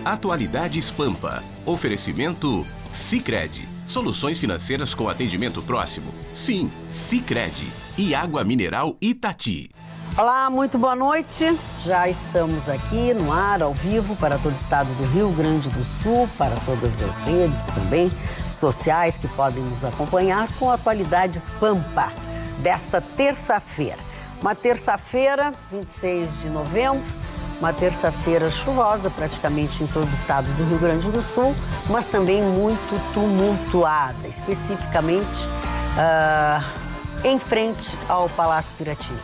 Atualidades Pampa. Oferecimento Sicredi. Soluções financeiras com atendimento próximo. Sim, Sicredi. E água mineral Itati. Olá, muito boa noite. Já estamos aqui no ar, ao vivo, para todo o estado do Rio Grande do Sul, para todas as redes também sociais que podem nos acompanhar com Atualidades Pampa, desta terça-feira. Uma terça-feira, 26 de novembro, uma terça-feira chuvosa praticamente em todo o estado do Rio Grande do Sul, mas também muito tumultuada, especificamente em frente ao Palácio Piratini,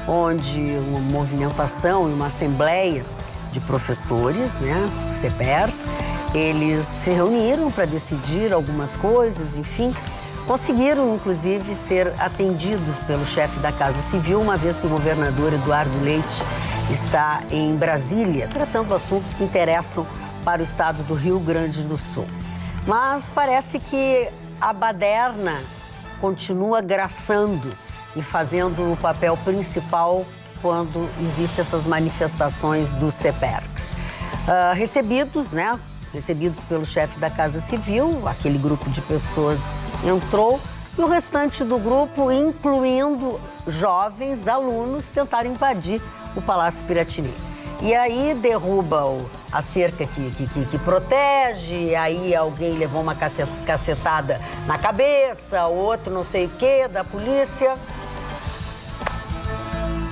onde uma movimentação e uma assembleia de professores, do CEPERS, eles se reuniram para decidir algumas coisas, enfim, conseguiram, inclusive, ser atendidos pelo chefe da Casa Civil, uma vez que o governador Eduardo Leite está em Brasília, tratando assuntos que interessam para o estado do Rio Grande do Sul. Mas parece que a baderna continua graçando e fazendo o papel principal quando existem essas manifestações do CEPERS. Recebidos pelo chefe da Casa Civil, aquele grupo de pessoas entrou e o restante do grupo, incluindo jovens alunos, tentaram invadir o Palácio Piratini. E aí derruba a cerca que protege, aí alguém levou uma cacetada na cabeça, outro não sei o quê, da polícia.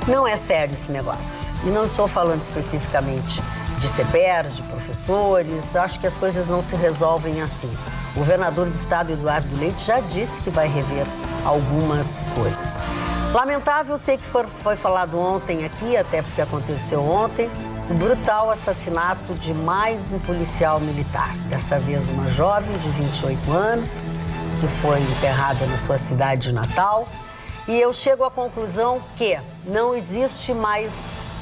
Não é sério esse negócio. E não estou falando especificamente de CEPERS, de professores, acho que as coisas não se resolvem assim. O governador do estado, Eduardo Leite, já disse que vai rever algumas coisas. Lamentável, sei que foi falado ontem aqui, até porque aconteceu ontem, o brutal assassinato de mais um policial militar. Dessa vez uma jovem de 28 anos, que foi enterrada na sua cidade natal. E eu chego à conclusão que não existe mais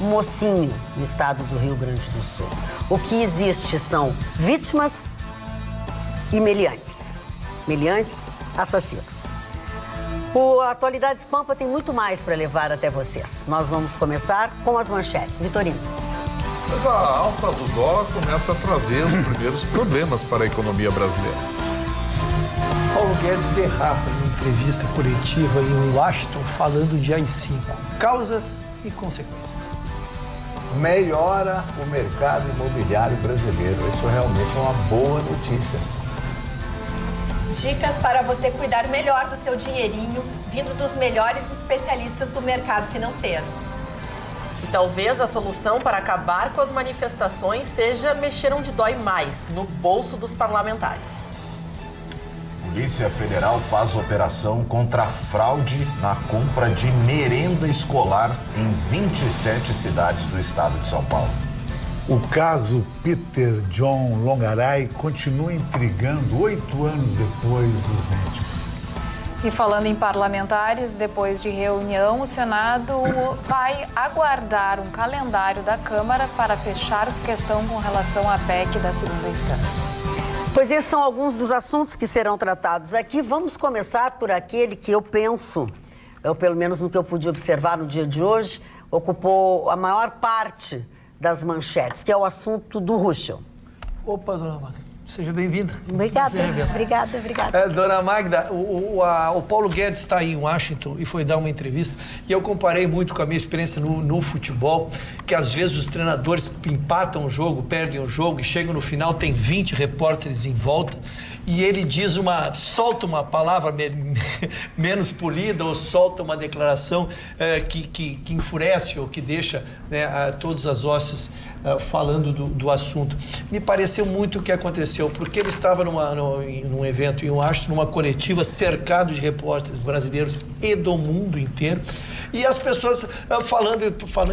mocinho no estado do Rio Grande do Sul. O que existe são vítimas e meliantes. Meliantes, assassinos. O Atualidades Pampa tem muito mais para levar até vocês. Nós vamos começar com as manchetes. Vitorino. Mas a alta do dólar começa a trazer os primeiros problemas para a economia brasileira. Paulo Guedes derrapa em entrevista coletiva em Washington falando de AI-5, causas e consequências. Melhora o mercado imobiliário brasileiro. Isso realmente é uma boa notícia. Dicas para você cuidar melhor do seu dinheirinho, vindo dos melhores especialistas do mercado financeiro. E talvez a solução para acabar com as manifestações seja mexer onde dói mais, no bolso dos parlamentares. Polícia Federal faz operação contra a fraude na compra de merenda escolar em 27 cidades do estado de São Paulo. O caso Peter John Longaray continua intrigando 8 anos depois os médicos. E falando em parlamentares, depois de reunião, o Senado vai aguardar um calendário da Câmara para fechar a questão com relação à PEC da segunda instância. Pois esses são alguns dos assuntos que serão tratados aqui. Vamos começar por aquele que eu penso, pelo menos no que eu pude observar no dia de hoje, ocupou a maior parte das manchetes, que é o assunto do Ruschel. Opa, dona Magda, seja bem-vinda. Obrigada. Dona Magda, o Paulo Guedes está aí em Washington e foi dar uma entrevista e eu comparei muito com a minha experiência no futebol, que às vezes os treinadores empatam o jogo, perdem o jogo e chegam no final, tem 20 repórteres em volta e ele solta uma palavra menos polida ou solta uma declaração que enfurece ou que deixa todas as hostes falando do assunto. Me pareceu muito o que aconteceu, porque ele estava num evento em Washington, numa coletiva, cercado de repórteres brasileiros e do mundo inteiro, e as pessoas falando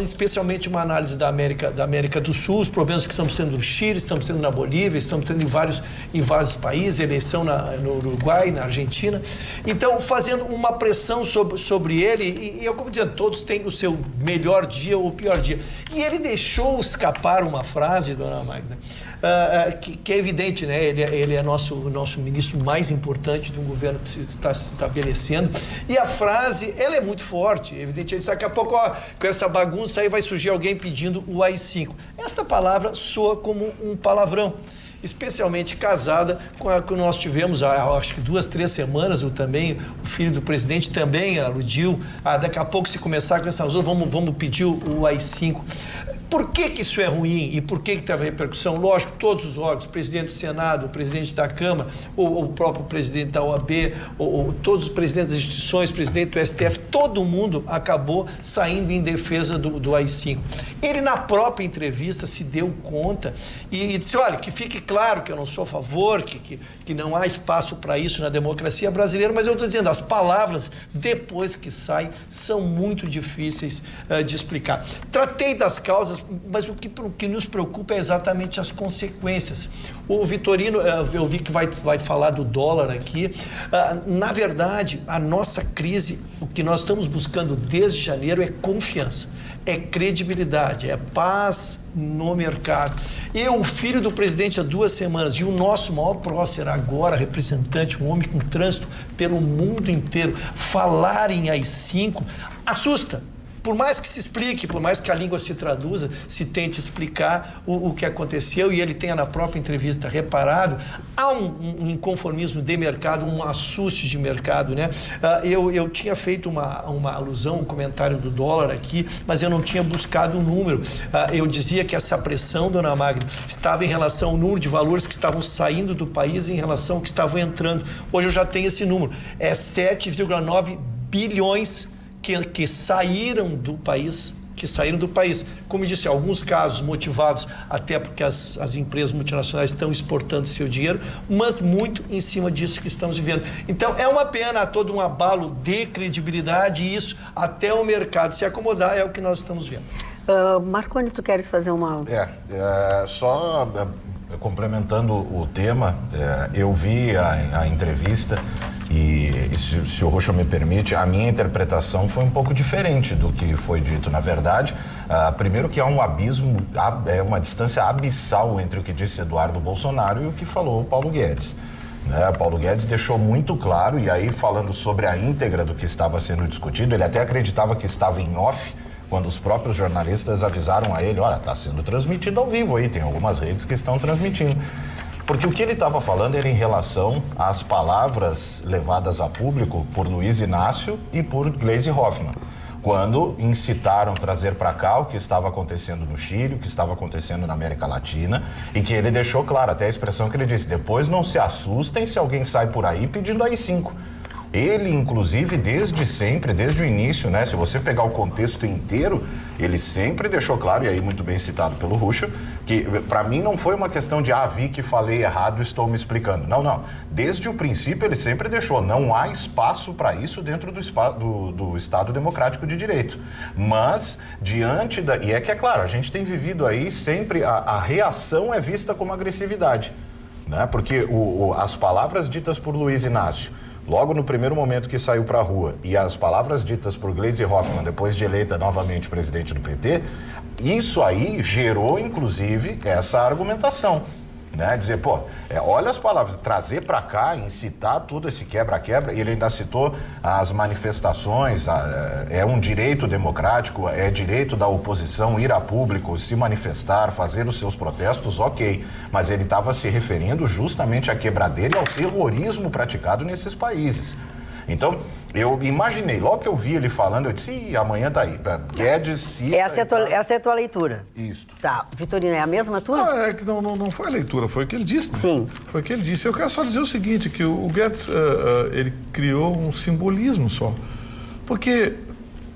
especialmente uma análise da América do Sul, os problemas que estamos tendo no Chile, estamos tendo na Bolívia, estamos tendo em vários países, eleição no Uruguai, na Argentina. Então, fazendo uma pressão sobre ele, e eu, como dizia, todos têm o seu melhor dia ou o pior dia. E ele deixou escapar uma frase, dona Magda, que é evidente, né? Ele é nosso ministro mais importante de um governo que se está se estabelecendo. E a frase, ela é muito forte, evidente. Ele disse, daqui a pouco, com essa bagunça aí vai surgir alguém pedindo o AI-5. Esta palavra soa como um palavrão, especialmente casada com a que nós tivemos há, acho que 2, 3 semanas, o filho do presidente também aludiu, daqui a pouco se começar com essas vamos pedir o AI-5. Por que isso é ruim e por que teve repercussão? Lógico, todos os órgãos, o presidente do Senado, o presidente da Câmara, o próprio presidente da OAB, todos os presidentes das instituições, o presidente do STF, todo mundo acabou saindo em defesa do AI-5. Ele, na própria entrevista, se deu conta e disse, olha, que fique claro que eu não sou a favor, que não há espaço para isso na democracia brasileira, mas eu estou dizendo, as palavras, depois que saem, são muito difíceis de explicar. Tratei das causas, mas o que nos preocupa é exatamente as consequências. O Vitorino, eu vi que vai falar do dólar aqui. Na verdade, a nossa crise, o que nós estamos buscando desde janeiro é confiança, é credibilidade, é paz no mercado. O filho do presidente há 2 semanas e o nosso maior prócer agora, representante, um homem com trânsito pelo mundo inteiro, falar em AI-5 assusta. Por mais que se explique, por mais que a língua se traduza, se tente explicar o que aconteceu, e ele tenha na própria entrevista reparado, há um inconformismo de mercado, um assusto de mercado, né? Eu tinha feito uma alusão, um comentário do dólar aqui, mas eu não tinha buscado o número. Eu dizia que essa pressão, dona Magda, estava em relação ao número de valores que estavam saindo do país em relação ao que estavam entrando. Hoje eu já tenho esse número, é 7,9 bilhões que saíram do país, como eu disse, alguns casos motivados até porque as empresas multinacionais estão exportando seu dinheiro, mas muito em cima disso que estamos vivendo. Então, é uma pena, há todo um abalo de credibilidade e isso, até o mercado se acomodar, é o que nós estamos vendo. Marconi, tu queres fazer uma... Só complementando o tema, eu vi a entrevista e se o Rocha me permite, a minha interpretação foi um pouco diferente do que foi dito. Na verdade, primeiro que há um abismo, uma distância abissal entre o que disse Eduardo Bolsonaro e o que falou Paulo Guedes. Paulo Guedes deixou muito claro, e aí falando sobre a íntegra do que estava sendo discutido, ele até acreditava que estava em off, quando os próprios jornalistas avisaram a ele, olha, está sendo transmitido ao vivo aí, tem algumas redes que estão transmitindo. Porque o que ele estava falando era em relação às palavras levadas a público por Luiz Inácio e por Gleisi Hoffmann, quando incitaram trazer para cá o que estava acontecendo no Chile, o que estava acontecendo na América Latina, e que ele deixou claro, até a expressão que ele disse, depois não se assustem se alguém sai por aí pedindo AI-5. Ele, inclusive, desde sempre, desde o início, né? Se você pegar o contexto inteiro, ele sempre deixou claro, e aí muito bem citado pelo Ruschel, que para mim não foi uma questão de, vi que falei errado, estou me explicando. Não. Desde o princípio ele sempre deixou, não há espaço para isso dentro do Estado Democrático de Direito. Mas, diante da... E é que é claro, a gente tem vivido aí sempre, a reação é vista como agressividade, né? Porque as palavras ditas por Luiz Inácio, logo no primeiro momento que saiu para a rua, e as palavras ditas por Gleisi Hoffmann, depois de eleita novamente presidente do PT, isso aí gerou, inclusive, essa argumentação, né? Dizer, olha as palavras, trazer para cá, incitar tudo esse quebra-quebra, e ele ainda citou as manifestações, é um direito democrático, é direito da oposição ir a público, se manifestar, fazer os seus protestos, ok, mas ele estava se referindo justamente à quebradeira e ao terrorismo praticado nesses países. Então, eu imaginei, logo que eu vi ele falando, eu disse, amanhã tá aí. Guedes cita... Essa é a tua leitura? Isso. Tá. Vitorino, é a mesma tua? É que não foi a leitura, foi o que ele disse. Né? Sim. Foi o que ele disse. Eu quero só dizer o seguinte, que o Guedes, ele criou um simbolismo só. Porque,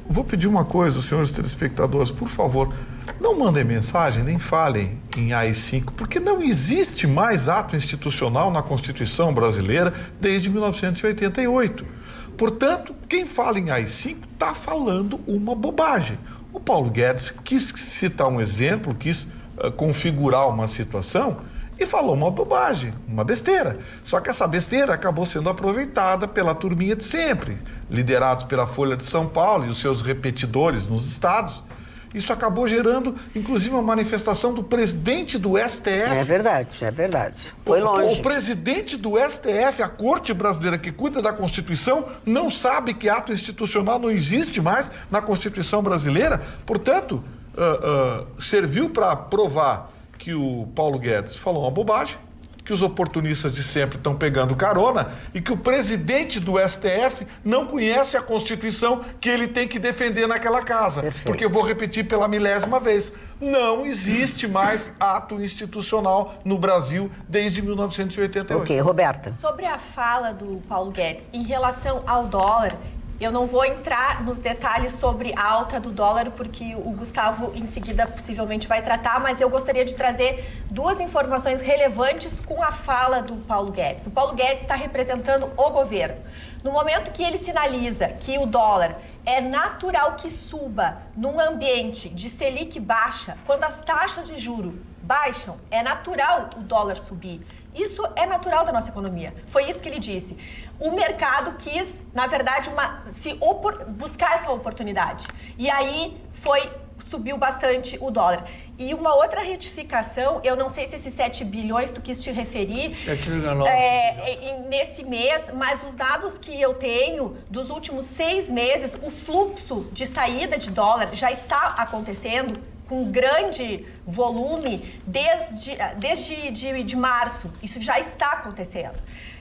vou pedir uma coisa, senhores telespectadores, por favor, não mandem mensagem, nem falem em AI-5, porque não existe mais ato institucional na Constituição brasileira desde 1988. Portanto, quem fala em AI-5 está falando uma bobagem. O Paulo Guedes quis citar um exemplo, quis configurar uma situação e falou uma bobagem, uma besteira. Só que essa besteira acabou sendo aproveitada pela turminha de sempre, liderados pela Folha de São Paulo e os seus repetidores nos estados. Isso acabou gerando, inclusive, uma manifestação do presidente do STF. É verdade. Foi longe. O presidente do STF, a Corte Brasileira que cuida da Constituição, não sabe que ato institucional não existe mais na Constituição brasileira. Portanto, serviu para provar que o Paulo Guedes falou uma bobagem, que os oportunistas de sempre estão pegando carona e que o presidente do STF não conhece a Constituição que ele tem que defender naquela casa. Perfeito. Porque eu vou repetir pela 1000ª vez, não existe mais ato institucional no Brasil desde 1988. Ok, Roberta. Sobre a fala do Paulo Guedes, em relação ao dólar, eu não vou entrar nos detalhes sobre a alta do dólar, porque o Gustavo, em seguida, possivelmente vai tratar, mas eu gostaria de trazer duas informações relevantes com a fala do Paulo Guedes. O Paulo Guedes está representando o governo. No momento que ele sinaliza que o dólar é natural que suba num ambiente de Selic baixa, quando as taxas de juros baixam, é natural o dólar subir. Isso é natural da nossa economia. Foi isso que ele disse. O mercado quis, na verdade, buscar essa oportunidade. E aí subiu bastante o dólar. E uma outra retificação, eu não sei se esses 7 bilhões tu quis te referir 7,9 nesse mês, mas os dados que eu tenho dos últimos 6 meses, o fluxo de saída de dólar já está acontecendo com grande volume desde março. Isso já está acontecendo.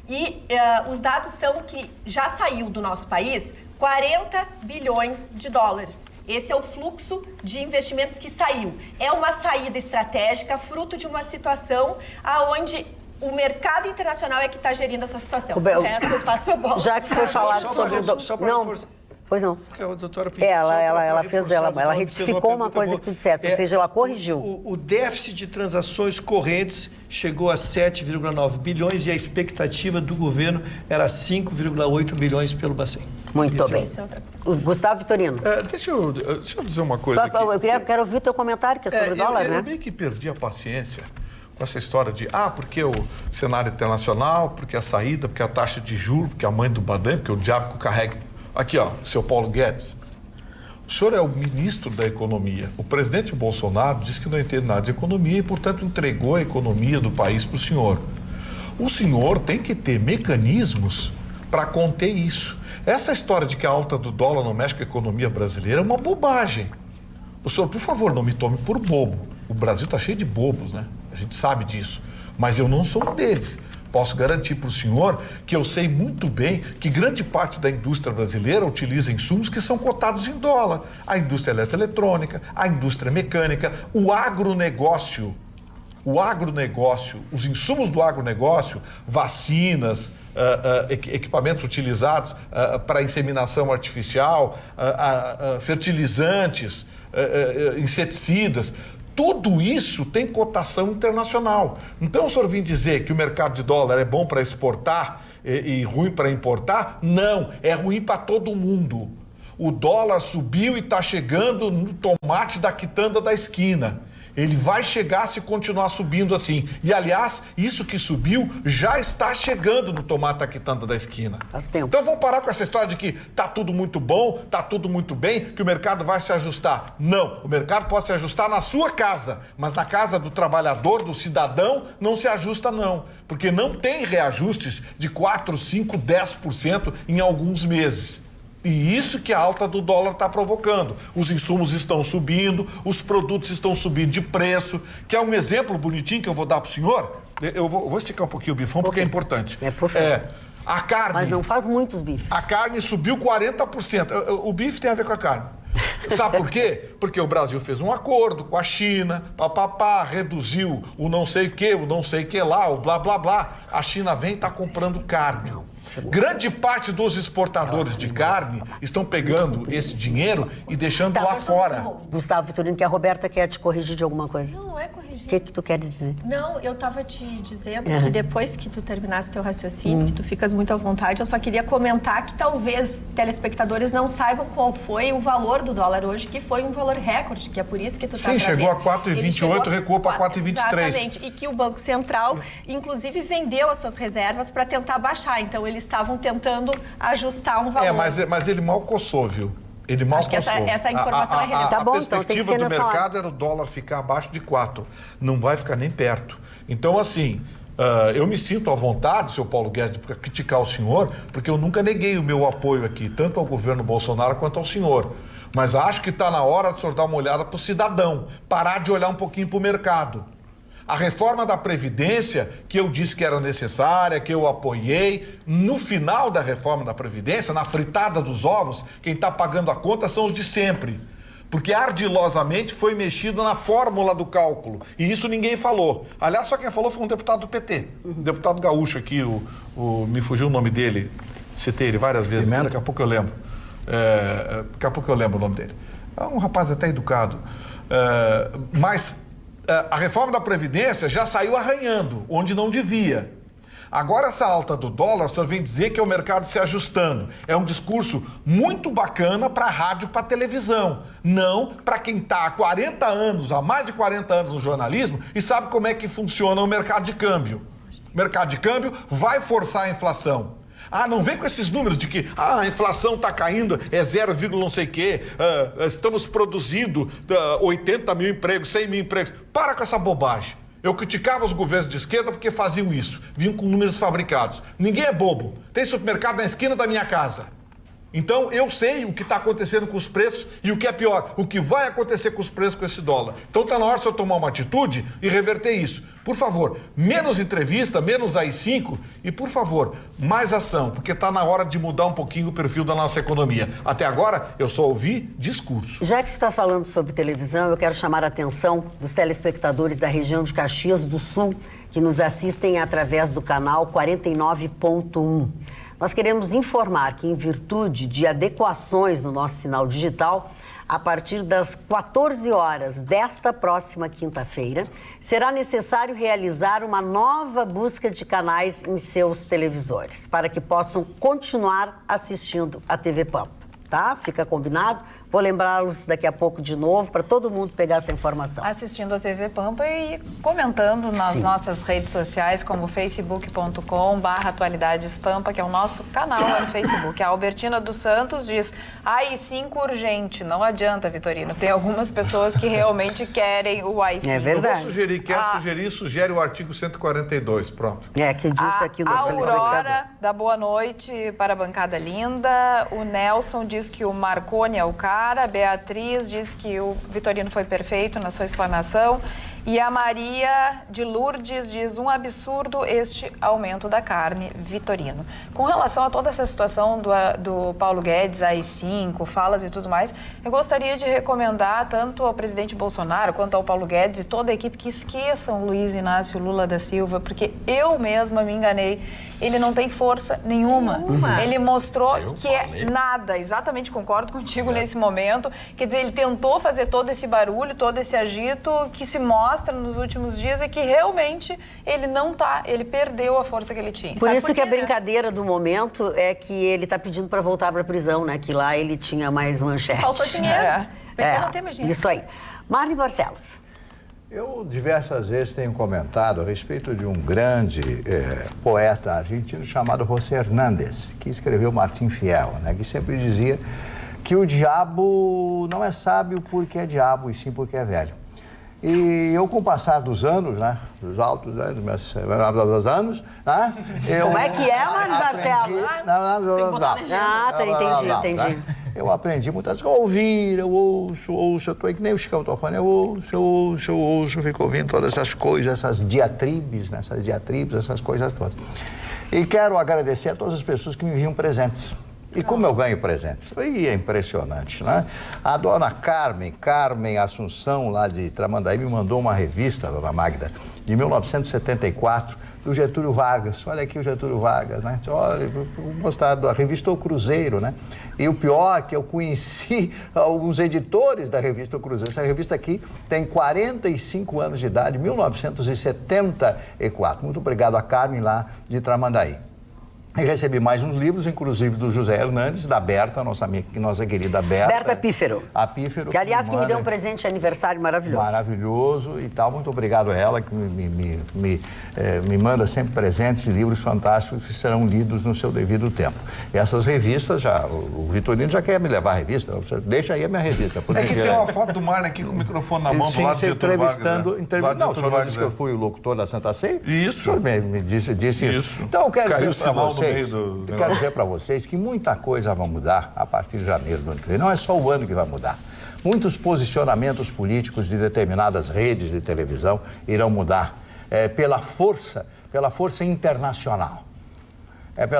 E os dados são que já saiu do nosso país 40 bilhões de dólares. Esse é o fluxo de investimentos que saiu. É uma saída estratégica, fruto de uma situação onde o mercado internacional é que está gerindo essa situação. O resto eu passo a bola. Já que foi falado sobre o dólar... Pois não. Ela retificou uma coisa que tu disseste, ou seja, ela corrigiu. O déficit de transações correntes chegou a 7,9 bilhões e a expectativa do governo era 5,8 bilhões pelo Bacen. Muito bem. Gustavo Vitorino. Deixa eu dizer uma coisa aqui. Eu quero ouvir o teu comentário, que é sobre o dólar, né? Eu meio que perdi a paciência com essa história de, porque o cenário internacional, porque a saída, porque a taxa de juros, porque a mãe do Badem, porque o diabo carrega... Aqui, seu Paulo Guedes, o senhor é o ministro da Economia. O presidente Bolsonaro disse que não entende nada de economia e, portanto, entregou a economia do país para o senhor. O senhor tem que ter mecanismos para conter isso. Essa história de que a alta do dólar não mexe com a economia brasileira é uma bobagem. O senhor, por favor, não me tome por bobo. O Brasil está cheio de bobos, né? A gente sabe disso. Mas eu não sou um deles. Posso garantir para o senhor que eu sei muito bem que grande parte da indústria brasileira utiliza insumos que são cotados em dólar. A indústria eletroeletrônica, a indústria mecânica, o agronegócio, os insumos do agronegócio, vacinas, equipamentos utilizados para inseminação artificial, fertilizantes, inseticidas. Tudo isso tem cotação internacional. Então, o senhor vem dizer que o mercado de dólar é bom para exportar e ruim para importar? Não, é ruim para todo mundo. O dólar subiu e está chegando no tomate da quitanda da esquina. Ele vai chegar se continuar subindo assim. E, aliás, isso que subiu já está chegando no tomate da quitanda da esquina. Faz tempo. Então vamos parar com essa história de que tá tudo muito bom, tá tudo muito bem, que o mercado vai se ajustar. Não, o mercado pode se ajustar na sua casa, mas na casa do trabalhador, do cidadão, não se ajusta não. Porque não tem reajustes de 4, 5, 10% em alguns meses. E isso que a alta do dólar está provocando. Os insumos estão subindo, os produtos estão subindo de preço. Que é um exemplo bonitinho que eu vou dar para o senhor. Eu vou esticar um pouquinho o bifão porque é importante. Por favor. A carne... Mas não faz muitos bifes. A carne subiu 40%. O bife tem a ver com a carne. Sabe por quê? Porque o Brasil fez um acordo com a China, reduziu o não sei o que lá, o blá, blá, blá. A China vem e está comprando carne. Grande parte dos exportadores de carne estão pegando esse dinheiro e deixando lá fora. Gustavo Vitorino, que a Roberta quer te corrigir de alguma coisa. Não é corrigir. O que tu queres dizer? Não, eu estava te dizendo que depois que tu terminasse teu raciocínio, que tu ficas muito à vontade, eu só queria comentar que talvez telespectadores não saibam qual foi o valor do dólar hoje, que foi um valor recorde, que é por isso que tu está trazendo. Sim, chegou a 4,28, recuou para 4,23. Exatamente, e que o Banco Central, inclusive, vendeu as suas reservas para tentar baixar, então eles estavam tentando ajustar um valor. Mas ele mal coçou, viu? Ele mal coçou. Essa informação é relevante. Tá bom, a perspectiva do mercado era o dólar ficar abaixo de 4. Não vai ficar nem perto. Então, assim, eu me sinto à vontade, seu Paulo Guedes, para criticar o senhor, porque eu nunca neguei o meu apoio aqui, tanto ao governo Bolsonaro quanto ao senhor. Mas acho que está na hora de o senhor dar uma olhada para o cidadão, parar de olhar um pouquinho para o mercado. A reforma da Previdência, que eu disse que era necessária, que eu apoiei, no final da reforma da Previdência, na fritada dos ovos, quem está pagando a conta são os de sempre. Porque ardilosamente foi mexido na fórmula do cálculo. E isso ninguém falou. Aliás, só quem falou foi um deputado do PT. Um deputado gaúcho aqui, me fugiu o nome dele. Citei ele várias vezes, daqui a pouco eu lembro. Daqui a pouco eu lembro o nome dele. É um rapaz até educado. Mas a reforma da Previdência já saiu arranhando, onde não devia. Agora essa alta do dólar, o senhor vem dizer que é o mercado se ajustando. É um discurso muito bacana para a rádio e para a televisão. Não para quem está há 40 anos, há mais de 40 anos no jornalismo e sabe como é que funciona o mercado de câmbio. O mercado de câmbio vai forçar a inflação. Não vem com esses números de que a inflação está caindo, é 0, não sei o quê, estamos produzindo 80 mil empregos, 100 mil empregos. Para com essa bobagem. Eu criticava os governos de esquerda porque faziam isso, vinham com números fabricados. Ninguém é bobo. Tem supermercado na esquina da minha casa. Então, eu sei o que está acontecendo com os preços e o que é pior, o que vai acontecer com os preços com esse dólar. Então, está na hora de eu tomar uma atitude e reverter isso. Por favor, menos entrevista, menos AI-5 e, por favor, mais ação, porque está na hora de mudar um pouquinho o perfil da nossa economia. Até agora, eu só ouvi discurso. Já que está falando sobre televisão, eu quero chamar a atenção dos telespectadores da região de Caxias do Sul, que nos assistem através do canal 49.1. Nós queremos informar que, em virtude de adequações no nosso sinal digital, a partir das 14 horas desta próxima quinta-feira, será necessário realizar uma nova busca de canais em seus televisores, para que possam continuar assistindo a TV Pampa, tá? Fica combinado? Vou lembrá-los daqui a pouco de novo, para todo mundo pegar essa informação. Assistindo a TV Pampa e comentando nas nossas redes sociais, como facebook.com/atualidadespampa, que é o nosso canal lá no Facebook. A Albertina dos Santos diz, AI-5 urgente. Não adianta, Vitorino. Tem algumas pessoas que realmente querem o AI-5. É verdade. Eu vou sugere o artigo 142, pronto. Que diz aqui no Aurora dá boa noite para a bancada linda. O Nelson diz que o Marconi é o cara. A Beatriz diz que o Vitorino foi perfeito na sua explanação. E a Maria de Lourdes diz um absurdo este aumento da carne, Vitorino. Com relação a toda essa situação do Paulo Guedes, AI-5, falas e tudo mais, eu gostaria de recomendar tanto ao presidente Bolsonaro quanto ao Paulo Guedes e toda a equipe que esqueçam Luiz Inácio Lula da Silva, porque eu mesma me enganei. Ele não tem força nenhuma. Ele mostrou que é nada. Exatamente, concordo contigo nesse momento. Quer dizer, ele tentou fazer todo esse barulho, todo esse agito que se mostra nos últimos dias é que realmente ele não tá, ele perdeu a força que ele tinha. Por isso que a brincadeira do momento é que ele tá pedindo para voltar para a prisão, né? Que lá ele tinha mais manchete. Faltou dinheiro. Não tem mais dinheiro. Isso aí. Marli Barcelos. Eu diversas vezes tenho comentado a respeito de um grande poeta argentino chamado José Hernández, que escreveu Martim Fiel, né? Que sempre dizia que o diabo não é sábio porque é diabo, e sim porque é velho. E eu, com o passar dos anos, né, dos altos anos, dos anos, né, Como é que é, Marli Barcelos? Entendi. Eu aprendi muitas coisas. Ouvir, eu ouço, eu tô aí que nem o Chicão tô falando, eu ouço, fico ouvindo todas essas coisas, essas diatribes, né, essas coisas todas. E quero agradecer a todas as pessoas que me enviam presentes. E como eu ganho presentes? Aí é impressionante, né? A dona Carmen Assunção, lá de Tramandaí, me mandou uma revista, dona Magda, de 1974, do Getúlio Vargas. Olha aqui o Getúlio Vargas, né? Olha, vou mostrar a revista O Cruzeiro, né? E o pior é que eu conheci alguns editores da revista O Cruzeiro. Essa revista aqui tem 45 anos de idade, 1974. Muito obrigado a Carmen lá de Tramandaí. E recebi mais uns livros, inclusive do José Hernandes, da Berta, nossa querida Berta. Berta Pífero. A Pífero. Que, aliás, que me deu um presente de aniversário maravilhoso. Maravilhoso e tal. Muito obrigado a ela, que me manda sempre presentes e livros fantásticos que serão lidos no seu devido tempo. E essas revistas, o Vitorino já quer me levar a revista. Deixa aí a minha revista. É que tem uma foto do Marne aqui com o microfone na mão do lado de Getúlio Vargas. Não, o senhor disse que eu fui o locutor da Santa Ceia? Isso. O senhor me disse isso. Então, eu quero dizer para vocês que muita coisa vai mudar a partir de janeiro do ano que vem. Não é só o ano que vai mudar. Muitos posicionamentos políticos de determinadas redes de televisão irão mudar pela força internacional.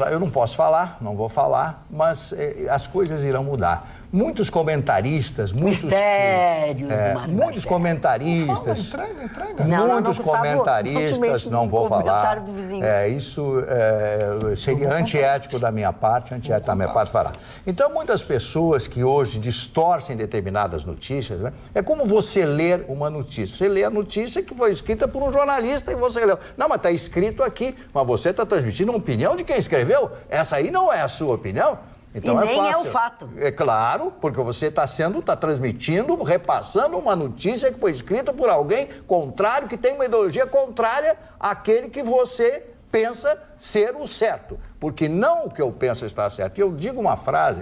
Eu não posso falar, não vou falar, mas as coisas irão mudar. Muitos comentaristas, muitos comentaristas, muitos comentaristas, não vou falar. Isso seria antiético da minha parte, falar. Então, muitas pessoas que hoje distorcem determinadas notícias, né? É como você ler uma notícia. Você lê a notícia que foi escrita por um jornalista e você leu. Não, mas está escrito aqui, mas você está transmitindo uma opinião de quem escreveu. Essa aí não é a sua opinião. Então e nem fácil. É o fato. É claro, porque você está transmitindo, repassando uma notícia que foi escrita por alguém contrário, que tem uma ideologia contrária àquele que você pensa ser o certo. Porque não o que eu penso está certo. E eu digo uma frase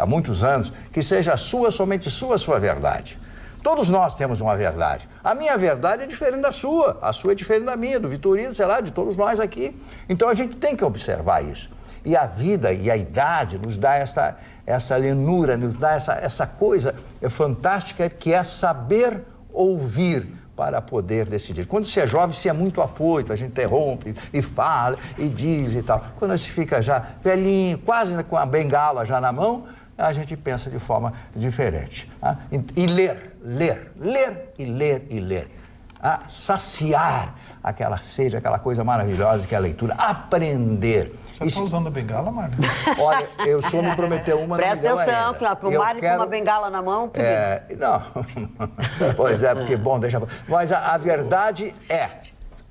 há muitos anos, que seja somente sua verdade. Todos nós temos uma verdade. A minha verdade é diferente da sua, a sua é diferente da minha, do Vitorino, sei lá, de todos nós aqui. Então a gente tem que observar isso. E a vida e a idade nos dá essa lenura, nos dá essa coisa fantástica que é saber ouvir para poder decidir. Quando se é jovem, se é muito afoito, a gente interrompe e fala e diz e tal. Quando se fica já velhinho, quase com a bengala já na mão, a gente pensa de forma diferente. Tá? E ler. Saciar aquela sede, aquela coisa maravilhosa que é a leitura. Aprender. Você está usando a bengala, Mário? Olha, eu só me prometeu uma. Presta atenção, que o Mário com uma bengala na mão. Não. Pois é, porque, bom, deixa. Mas a verdade é,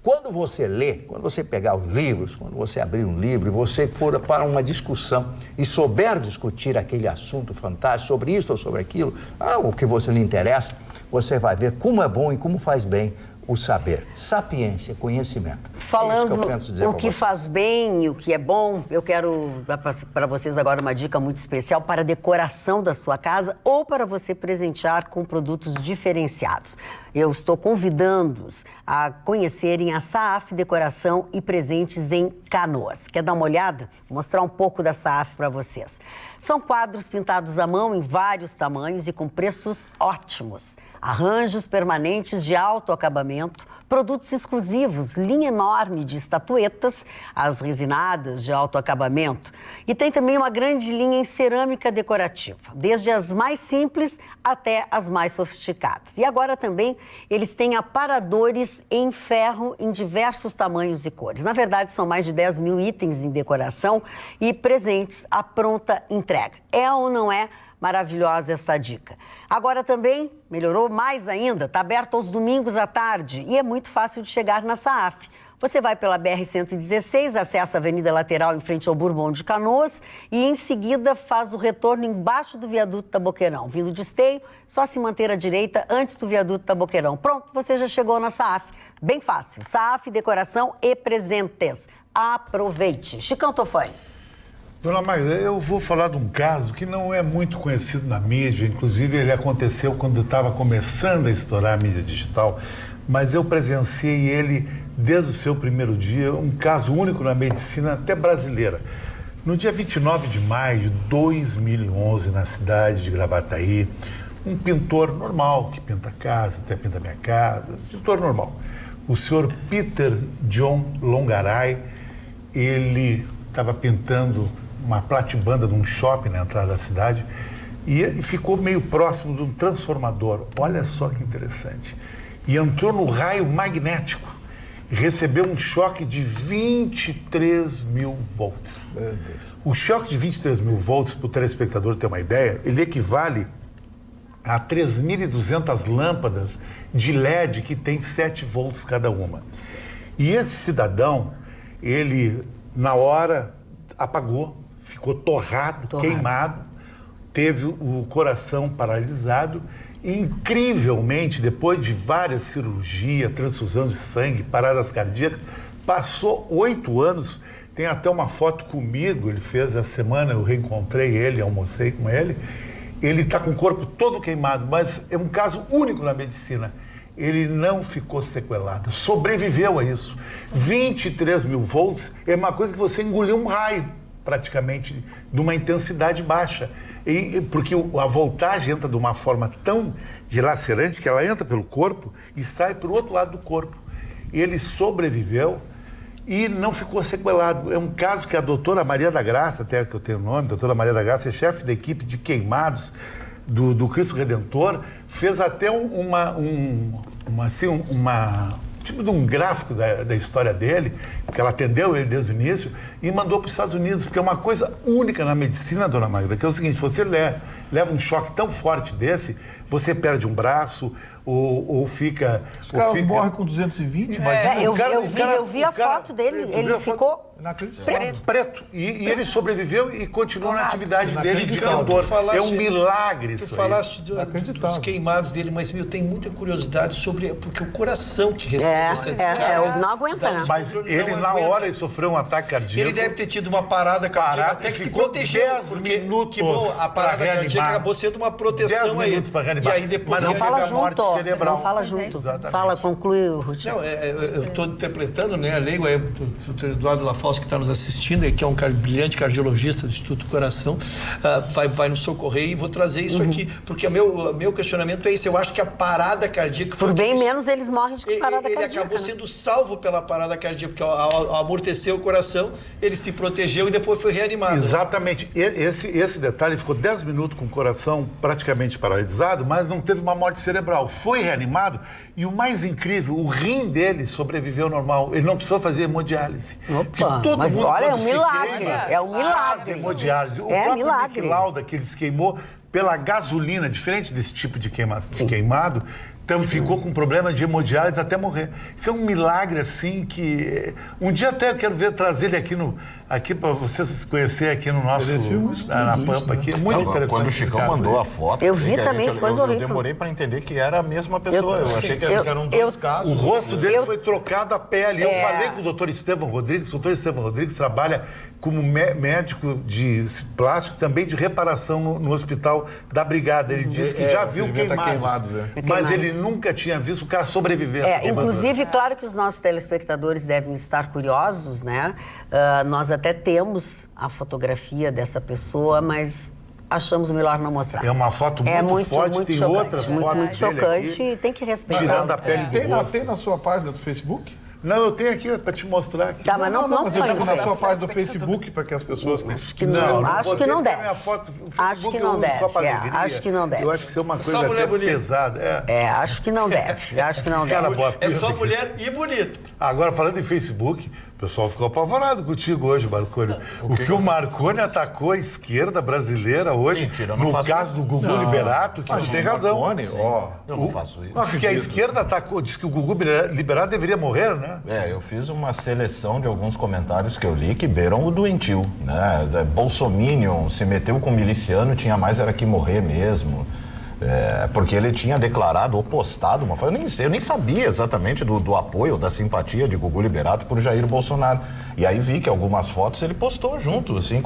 quando você lê, quando você pegar os livros, quando você abrir um livro e você for para uma discussão e souber discutir aquele assunto fantástico, sobre isso ou sobre aquilo, o que você lhe interessa, você vai ver como é bom e como faz bem o saber, sapiência, conhecimento. Falando o que faz bem e o que é bom, eu quero dar para vocês agora uma dica muito especial para a decoração da sua casa ou para você presentear com produtos diferenciados. Eu estou convidando-os a conhecerem a Saaf Decoração e Presentes em Canoas. Quer dar uma olhada? Vou mostrar um pouco da Saaf para vocês. São quadros pintados à mão em vários tamanhos e com preços ótimos. Arranjos permanentes de alto acabamento, produtos exclusivos, linha enorme de estatuetas, as resinadas de alto acabamento. E tem também uma grande linha em cerâmica decorativa, desde as mais simples até as mais sofisticadas. E agora também eles têm aparadores em ferro em diversos tamanhos e cores. Na verdade, são mais de 10 mil itens em decoração e presentes à pronta entrega. É ou não é maravilhosa esta dica? Agora também melhorou mais ainda, está aberto aos domingos à tarde e é muito fácil de chegar na Saaf. Você vai pela BR-116, acessa a Avenida Lateral em frente ao Bourbon de Canoas e em seguida faz o retorno embaixo do viaduto Taboqueirão. Vindo de Esteio, só se manter à direita antes do viaduto Taboqueirão. Pronto, você já chegou na Saaf. Bem fácil. Saaf Decoração e Presentes. Aproveite. Chicão Tofani. Dona Maida, eu vou falar de um caso que não é muito conhecido na mídia, inclusive ele aconteceu quando estava começando a estourar a mídia digital, mas eu presenciei ele desde o seu primeiro dia, um caso único na medicina até brasileira. No dia 29 de maio de 2011, na cidade de Gravataí, um pintor normal, que pinta casa, até pinta minha casa, pintor normal, o senhor Peter John Longaray, ele estava pintando uma platibanda num shopping na entrada da cidade e ficou meio próximo de um transformador. Olha só que interessante. E entrou no raio magnético. recebeu um choque de 23 mil volts. O choque de 23 mil volts, para o telespectador ter uma ideia, ele equivale a 3.200 lâmpadas de LED que tem 7 volts cada uma. E esse cidadão, ele, na hora, apagou, ficou torrado, queimado, teve o coração paralisado e, incrivelmente, depois de várias cirurgias, transfusão de sangue, paradas cardíacas, passou 8 anos. Tem até uma foto comigo, ele fez essa semana, eu reencontrei ele, almocei com ele. Ele está com o corpo todo queimado, mas é um caso único na medicina. Ele não ficou sequelado, sobreviveu a isso. 23 mil volts é uma coisa que você engoliu um raio, praticamente, de uma intensidade baixa. Porque a voltagem entra de uma forma tão dilacerante que ela entra pelo corpo e sai para o outro lado do corpo. Ele sobreviveu e não ficou sequelado. É um caso que a doutora Maria da Graça, até que eu tenho o nome, a doutora Maria da Graça, é chefe da equipe de queimados do Cristo Redentor, fez até tipo de um gráfico da história dele, porque ela atendeu ele desde o início, e mandou para os Estados Unidos, porque é uma coisa única na medicina, dona Magda, que é o seguinte: você leva um choque tão forte desse, você perde um braço, ou fica... Os caras morrem com 220, mas... Eu vi a foto dele, ele ficou preto. E ele sobreviveu e continuou na atividade dele de cantor. É um milagre isso aí. Tu falaste dos queimados dele, mas, tem muita curiosidade sobre... Porque o coração que recebe essa descarga... não aguenta, né? Mas ele, na hora, ele sofreu um ataque cardíaco. Ele deve ter tido uma parada cardíaca, até que se protegeu. 10 minutos a parada cardíaca acabou sendo uma proteção 10 minutos para reanimar. E aí depois... Mas não fala junto, cerebral. Não fala junto. Exatamente. Fala, conclui, Ruth. Não, eu estou interpretando, né, a leigo, o doutor Eduardo Lafosse, que está nos assistindo, que é um brilhante cardiologista do Instituto do Coração, vai nos socorrer, e vou trazer isso aqui, porque o meu questionamento é esse. Eu acho que a parada cardíaca... Por bem menos eles morrem de parada cardíaca. Ele acabou sendo salvo pela parada cardíaca, porque ao amortecer o coração, ele se protegeu e depois foi reanimado. Exatamente. Esse detalhe, ficou 10 minutos com o coração praticamente paralisado, mas não teve uma morte cerebral. Foi reanimado e o mais incrível, o rim dele sobreviveu normal. Ele não precisou fazer hemodiálise. Opa, mas olha, é um milagre. É um milagre. Hemodiálise. O próprio Niki Lauda, que ele se queimou pela gasolina, diferente desse tipo de queimado, então ficou com problema de hemodiálise até morrer. Isso é um milagre, assim, que... Um dia até eu quero trazer ele aqui para vocês conhecerem aqui no nosso... na Pampa, aqui. É muito interessante. Quando o Chicão mandou a foto... Eu vi também, coisa horrível. Eu demorei para entender que era a mesma pessoa. Eu achei que eram dois casos. O rosto dele foi trocado a pele. Eu falei com o doutor Estevão Rodrigues. O doutor Estevão Rodrigues trabalha como médico de plástico, também de reparação no hospital da Brigada. Ele disse que já viu queimados. Mas ele nunca tinha visto o cara sobreviver. Inclusive, claro que os nossos telespectadores devem estar curiosos, né? Nós até temos a fotografia dessa pessoa, mas achamos melhor não mostrar. É uma foto muito forte, tem chocante, outras fotos muito chocante e tem que respeitar. Tirando a pele do rosto. Tem na sua página do Facebook? Não, eu tenho aqui para te mostrar. Aqui. Tá, mas mas eu digo na sua página do Facebook para que as pessoas... Acho que não, acho que não deve. Acho que não deve. Acho que não deve. Eu acho que isso é uma coisa até pesada. Acho que não deve. Acho que não deve. É só mulher e bonito. Agora, falando em Facebook, o pessoal ficou apavorado contigo hoje, Marconi. O que o Marconi atacou a esquerda brasileira hoje, no caso do Gugu Liberato, que não tem razão. Eu não faço isso. Porque a esquerda atacou, disse que o Gugu Liberato deveria morrer, né? Eu fiz uma seleção de alguns comentários que eu li que beiram o doentio, né? Bolsominion se meteu com miliciano, tinha mais era que morrer mesmo. Porque ele tinha declarado ou postado uma coisa, eu nem sabia exatamente do apoio, da simpatia de Gugu Liberato por Jair Bolsonaro. E aí vi que algumas fotos ele postou junto, assim,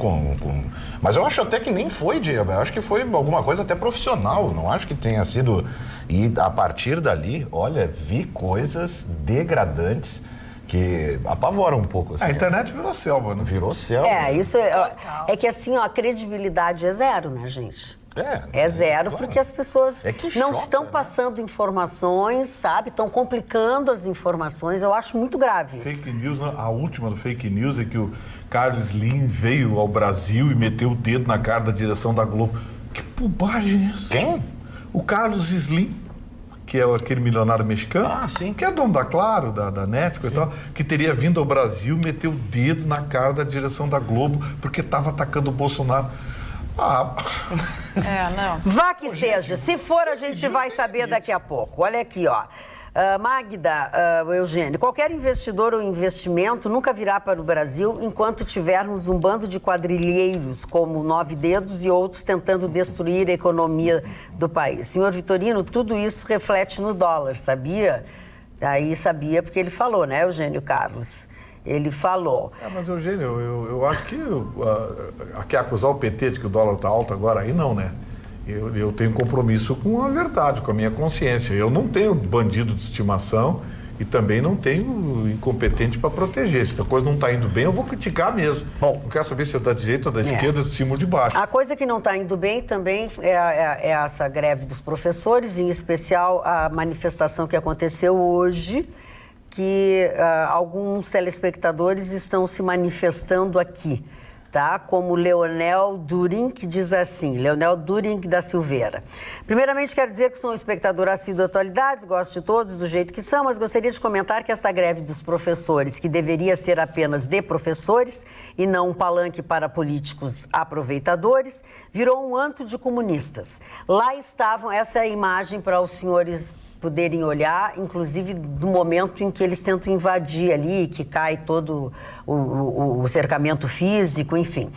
Mas eu acho até que nem foi, eu acho que foi alguma coisa até profissional, não acho que tenha sido... E a partir dali, olha, vi coisas degradantes que apavoram um pouco. Assim, a internet virou selva, né? Virou selva. Isso é que assim, a credibilidade é zero, né, gente? É zero, claro. Porque as pessoas não estão passando informações, sabe? Estão complicando as informações. Eu acho muito grave isso. Fake news, a última do fake news é que o Carlos Slim veio ao Brasil e meteu o dedo na cara da direção da Globo. Que bobagem é essa? Quem? O Carlos Slim. que é aquele milionário mexicano, sim. que é dono da Claro, da Netflix e tal, que teria vindo ao Brasil meter o dedo na cara da direção da Globo porque estava atacando o Bolsonaro. Não. Vá que seja. Se for, a gente vai saber daqui a pouco. Olha aqui, ó. Magda, Eugênio, qualquer investidor ou investimento nunca virá para o Brasil enquanto tivermos um bando de quadrilheiros como 9 Dedos e outros tentando destruir a economia do país. Senhor Vitorino, tudo isso reflete no dólar, sabia? Aí sabia porque ele falou, né, Eugênio Carlos? Ele falou. Mas, Eugênio, eu acho que quer acusar o PT de que o dólar está alto agora, aí não, né? Eu tenho compromisso com a verdade, com a minha consciência. Eu não tenho bandido de estimação e também não tenho incompetente para proteger. Se a coisa não está indo bem, eu vou criticar mesmo. Bom, não quero saber se é da direita ou da esquerda, de cima ou de baixo. A coisa que não está indo bem também é essa greve dos professores, em especial a manifestação que aconteceu hoje, que alguns telespectadores estão se manifestando aqui. Tá? Como Leonel Durin, que diz assim, Leonel Durin da Silveira. Primeiramente, quero dizer que sou um espectador assíduo da Atualidades, gosto de todos do jeito que são, mas gostaria de comentar que essa greve dos professores, que deveria ser apenas de professores e não um palanque para políticos aproveitadores, virou um antro de comunistas. Lá estavam, essa é a imagem para os senhores poderem olhar, inclusive do momento em que eles tentam invadir ali, que cai todo o cercamento físico, enfim.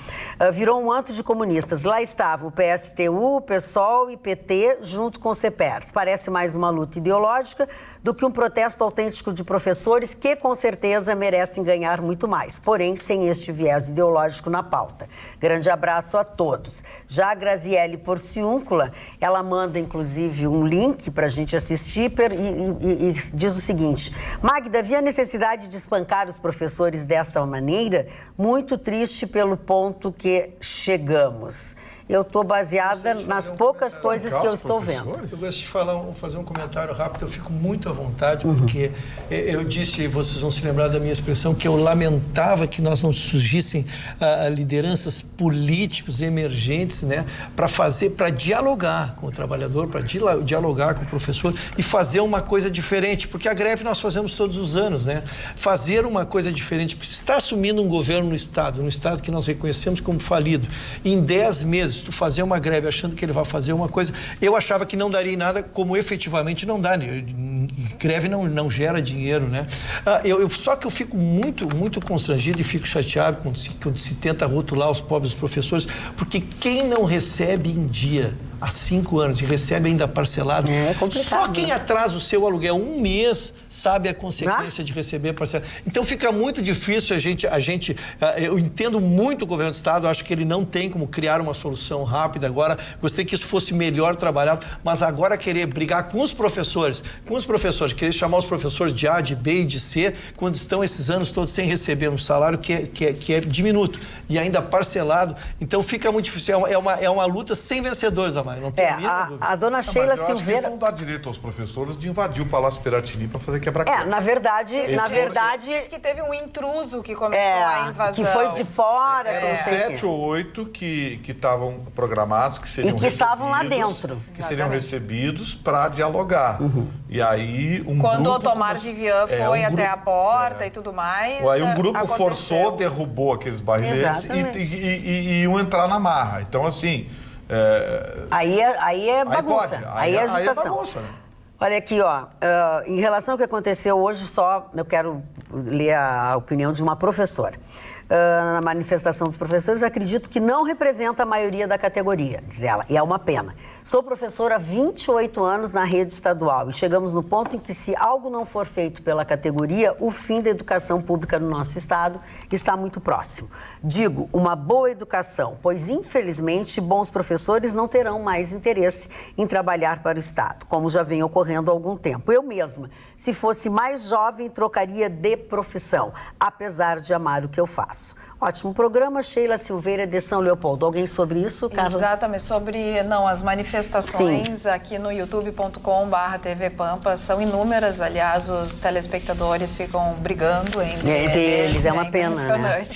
Virou um antro de comunistas. Lá estava o PSTU, o PSOL e PT, junto com o CEPERS. Parece mais uma luta ideológica do que um protesto autêntico de professores que, com certeza, merecem ganhar muito mais, porém, sem este viés ideológico na pauta. Grande abraço a todos. Já a Graziele Porciúncula, ela manda, inclusive, um link para a gente assistir e diz o seguinte: Magda, havia a necessidade de espancar os professores dessa maneira, muito triste pelo ponto que chegamos. Eu estou baseada nas poucas coisas que eu estou vendo. Eu gosto de fazer um comentário rápido, eu fico muito à vontade, porque eu disse, vocês vão se lembrar da minha expressão, que eu lamentava que nós não surgissem lideranças políticos emergentes, né, para dialogar com o trabalhador, para dialogar com o professor e fazer uma coisa diferente, porque a greve nós fazemos todos os anos, né? Fazer uma coisa diferente, porque se está assumindo um governo no Estado que nós reconhecemos como falido, em 10 meses, tu fazer uma greve achando que ele vai fazer uma coisa, eu achava que não daria em nada, como efetivamente não dá, né? Greve não gera dinheiro, né? Só que eu fico muito constrangido e fico chateado quando se tenta rotular os pobres professores, porque quem não recebe em dia há 5 anos e recebe ainda parcelado, é complicado, só quem atrasa o seu aluguel 1 mês sabe a consequência de receber parcelado. Então fica muito difícil eu entendo muito o governo do Estado, acho que ele não tem como criar uma solução rápida agora, gostaria que isso fosse melhor trabalhado, mas agora querer brigar com os professores, querer chamar os professores de A, de B e de C, quando estão esses anos todos sem receber um salário que é diminuto e ainda parcelado, então fica muito difícil, é uma luta sem vencedores, Damar. A dona Sheila Silveira não dá direito aos professores de invadir o Palácio Piratini para fazer quebra-quebra. Na verdade, diz que teve um intruso que começou a invasão. Que foi de fora. 7 ou 8 que estavam programados, que seriam estavam lá dentro. Que seriam recebidos para dialogar. E aí quando o Otomar Vivian foi até a porta e tudo mais. Aí um grupo forçou, derrubou aqueles barrilhetes e iam entrar na marra. Então, assim. Aí é bagunça. Aí é agitação. Aí é bagunça, né? Olha aqui, ó. Em relação ao que aconteceu hoje, eu quero ler a opinião de uma professora. Na manifestação dos professores, acredito que não representa a maioria da categoria, diz ela, e é uma pena. Sou professora há 28 anos na rede estadual e chegamos no ponto em que, se algo não for feito pela categoria, o fim da educação pública no nosso estado está muito próximo. Digo, uma boa educação, pois, infelizmente, bons professores não terão mais interesse em trabalhar para o estado, como já vem ocorrendo há algum tempo. Eu mesma, se fosse mais jovem, trocaria de profissão, apesar de amar o que eu faço. Ótimo programa, Sheila Silveira de São Leopoldo. Alguém sobre isso, Carla? Exatamente, sobre as manifestações aqui no youtube.com/TV Pampa são inúmeras, aliás, os telespectadores ficam brigando entre eles, é uma pena, né?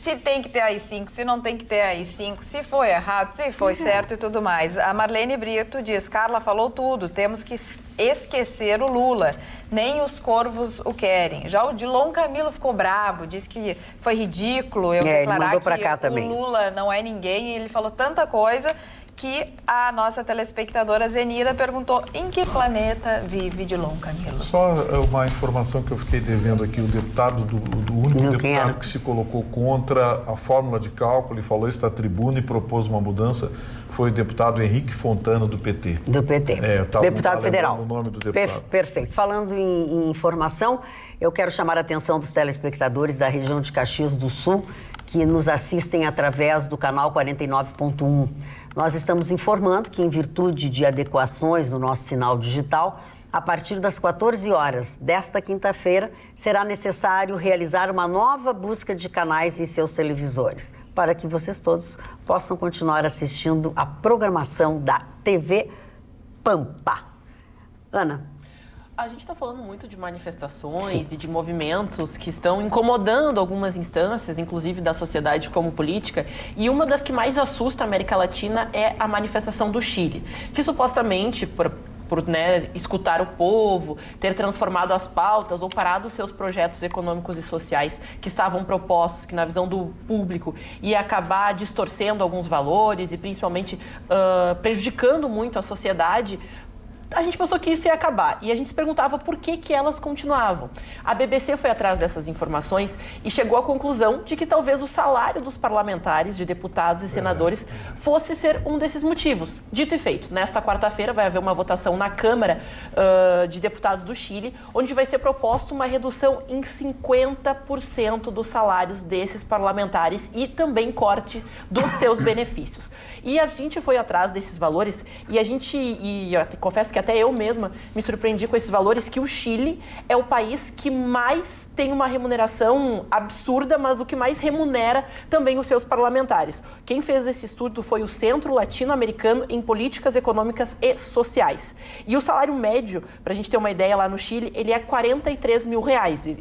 se tem que ter AI-5, se não tem que ter AI-5, se foi errado, se foi certo e tudo mais. A Marlene Brito diz, Carla falou tudo, temos que esquecer o Lula, nem os corvos o querem. Já o Dilon Camilo ficou bravo, disse que foi ridículo eu declarar que o Lula não é ninguém, e ele falou tanta coisa que a nossa telespectadora Zenira perguntou em que planeta vive Dilon Camilo. Só uma informação que eu fiquei devendo aqui, o deputado, do único deputado que se colocou contra a fórmula de cálculo e falou isso na tribuna e propôs uma mudança, foi o deputado Henrique Fontana, do PT. Do PT. Deputado federal. O nome do deputado. Perfeito. Falando em informação, eu quero chamar a atenção dos telespectadores da região de Caxias do Sul, que nos assistem através do canal 49.1. Nós estamos informando que, em virtude de adequações no nosso sinal digital, a partir das 14 horas desta quinta-feira, será necessário realizar uma nova busca de canais em seus televisores, para que vocês todos possam continuar assistindo a programação da TV Pampa. Ana? A gente está falando muito de manifestações e de movimentos que estão incomodando algumas instâncias, inclusive da sociedade como política, e uma das que mais assusta a América Latina é a manifestação do Chile, que supostamente, por escutar o povo, ter transformado as pautas ou parado os seus projetos econômicos e sociais que estavam propostos, que na visão do público ia acabar distorcendo alguns valores e principalmente prejudicando muito a sociedade, a gente pensou que isso ia acabar e a gente se perguntava por que elas continuavam. A BBC foi atrás dessas informações e chegou à conclusão de que talvez o salário dos parlamentares, de deputados e senadores, fosse ser um desses motivos. Dito e feito, nesta quarta-feira vai haver uma votação na Câmara de Deputados do Chile, onde vai ser proposta uma redução em 50% dos salários desses parlamentares e também corte dos seus benefícios. E a gente foi atrás desses valores e eu confesso que até eu mesma me surpreendi com esses valores, que o Chile é o país que mais tem uma remuneração absurda, mas o que mais remunera também os seus parlamentares. Quem fez esse estudo foi o Centro Latino-Americano em Políticas Econômicas e Sociais. E o salário médio, para a gente ter uma ideia, lá no Chile, ele é R$43 mil.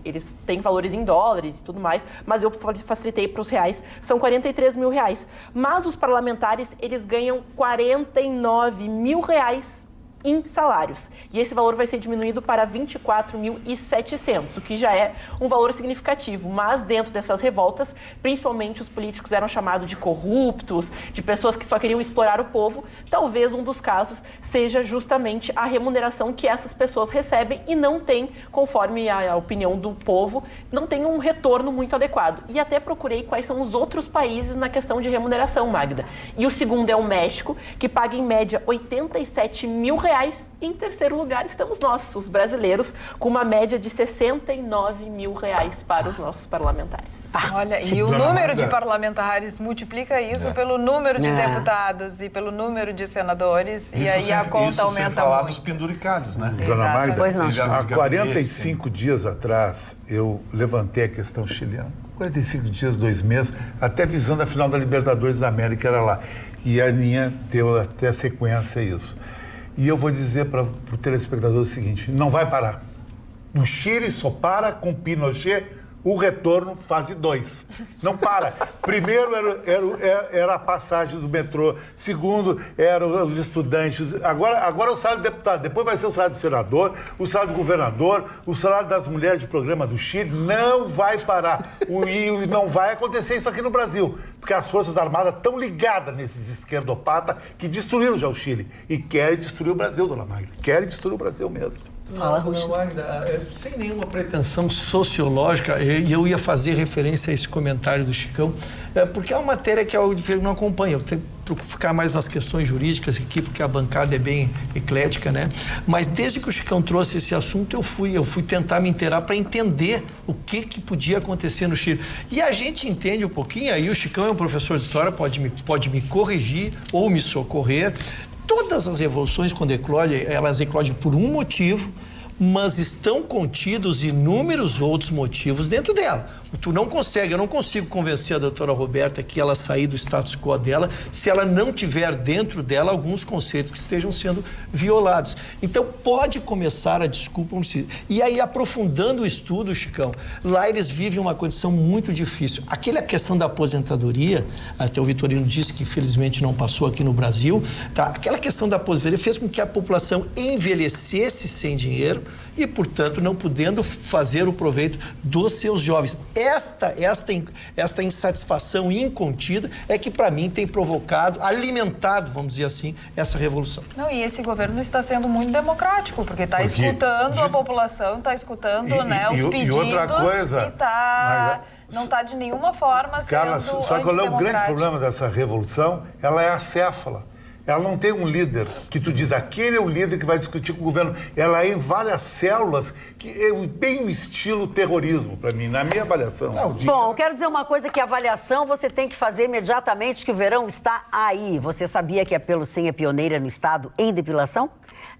Eles têm valores em dólares e tudo mais, mas eu facilitei para os reais, são R$43 mil. Mas os parlamentares, eles ganham R$49 mil em salários. E esse valor vai ser diminuído para 24.700, o que já é um valor significativo. Mas dentro dessas revoltas, principalmente os políticos eram chamados de corruptos, de pessoas que só queriam explorar o povo. Talvez um dos casos seja justamente a remuneração que essas pessoas recebem e não tem, conforme a opinião do povo, não tem um retorno muito adequado. E até procurei quais são os outros países na questão de remuneração, Magda. E o segundo é o México, que paga em média R$87 mil. Em terceiro lugar estamos nós, os brasileiros, com uma média de R$69 mil para os nossos parlamentares. Olha, e o número de parlamentares multiplica isso pelo número de deputados e pelo número de senadores, isso, e aí a conta aumenta muito. Falar dos penduricados, né? Dona Magda, pois não. Há 45 dias atrás, eu levantei a questão chilena. 45 dias, 2 meses, até visando a final da Libertadores da América, era lá. E a linha deu até sequência a isso. E eu vou dizer para o telespectador o seguinte, não vai parar. No Chile só para com Pinochet o retorno fase 2. Não para. Primeiro era a passagem do metrô, segundo eram os estudantes, agora o salário do deputado, depois vai ser o salário do senador, o salário do governador, o salário das mulheres de programa do Chile. Não vai parar. E não vai acontecer isso aqui no Brasil, porque as Forças Armadas estão ligadas nesses esquerdopatas que destruíram já o Chile e querem destruir o Brasil, Dona Magda. Querem destruir o Brasil mesmo. Não, Magda, sem nenhuma pretensão sociológica, eu ia fazer referência a esse comentário do Chicão, porque é uma matéria que eu não acompanho. Eu tenho que ficar mais nas questões jurídicas aqui, porque a bancada é bem eclética, né? Mas desde que o Chicão trouxe esse assunto, eu fui tentar me inteirar para entender o que podia acontecer no Chile. E a gente entende um pouquinho, aí o Chicão é um professor de história, pode me corrigir ou me socorrer. Todas as revoluções, quando eclodem, elas eclodem por um motivo. mas estão contidos inúmeros outros motivos dentro dela. Eu não consigo convencer a doutora Roberta que ela sair do status quo dela se ela não tiver dentro dela alguns conceitos que estejam sendo violados. Então, pode começar a desculpa. E aí, aprofundando o estudo, Chicão, lá eles vivem uma condição muito difícil. Aquela questão da aposentadoria, até o Vitorino disse que infelizmente não passou aqui no Brasil, tá? Aquela questão da aposentadoria fez com que a população envelhecesse sem dinheiro e, portanto, não podendo fazer o proveito dos seus jovens. Esta insatisfação incontida é que, para mim, tem provocado, alimentado, vamos dizer assim, essa revolução. Não, e esse governo está sendo muito democrático, porque está escutando a população, está escutando os pedidos e outra coisa, não está de nenhuma forma Carla, sendo só que qual é o grande antidemocrático. problema dessa revolução? Ela é acéfala. Ela não tem um líder que tu diz, aquele é o líder que vai discutir com o governo. Ela é em várias células, que é bem o estilo terrorismo, para mim, na minha avaliação. Bom, quero dizer uma coisa, que a avaliação você tem que fazer imediatamente, que o verão está aí. Você sabia que a Pelo 100 é pioneira no estado em depilação?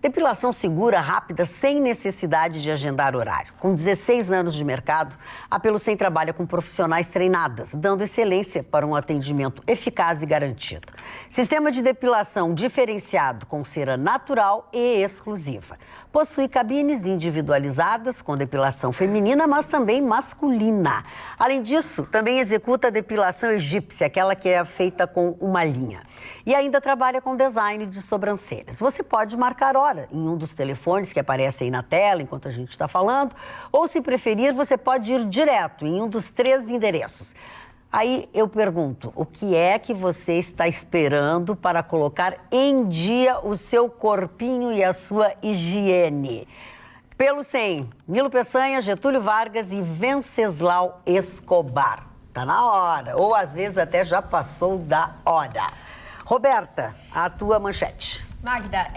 Depilação segura, rápida, sem necessidade de agendar horário. Com 16 anos de mercado, a Pelo 100 trabalha com profissionais treinadas, dando excelência para um atendimento eficaz e garantido. Sistema de depilação diferenciado com cera natural e exclusiva. Possui cabines individualizadas com depilação feminina, mas também masculina. Além disso, também executa a depilação egípcia, aquela que é feita com uma linha. E ainda trabalha com design de sobrancelhas. Você pode marcar hora em um dos telefones que aparecem aí na tela enquanto a gente está falando, ou, se preferir, você pode ir direto em um dos 3 endereços. Aí eu pergunto, o que é que você está esperando para colocar em dia o seu corpinho e a sua higiene? Pelo 100, Nilo Peçanha, Getúlio Vargas e Venceslau Escobar. Tá na hora, ou às vezes até já passou da hora. Roberta, a tua manchete. Magda,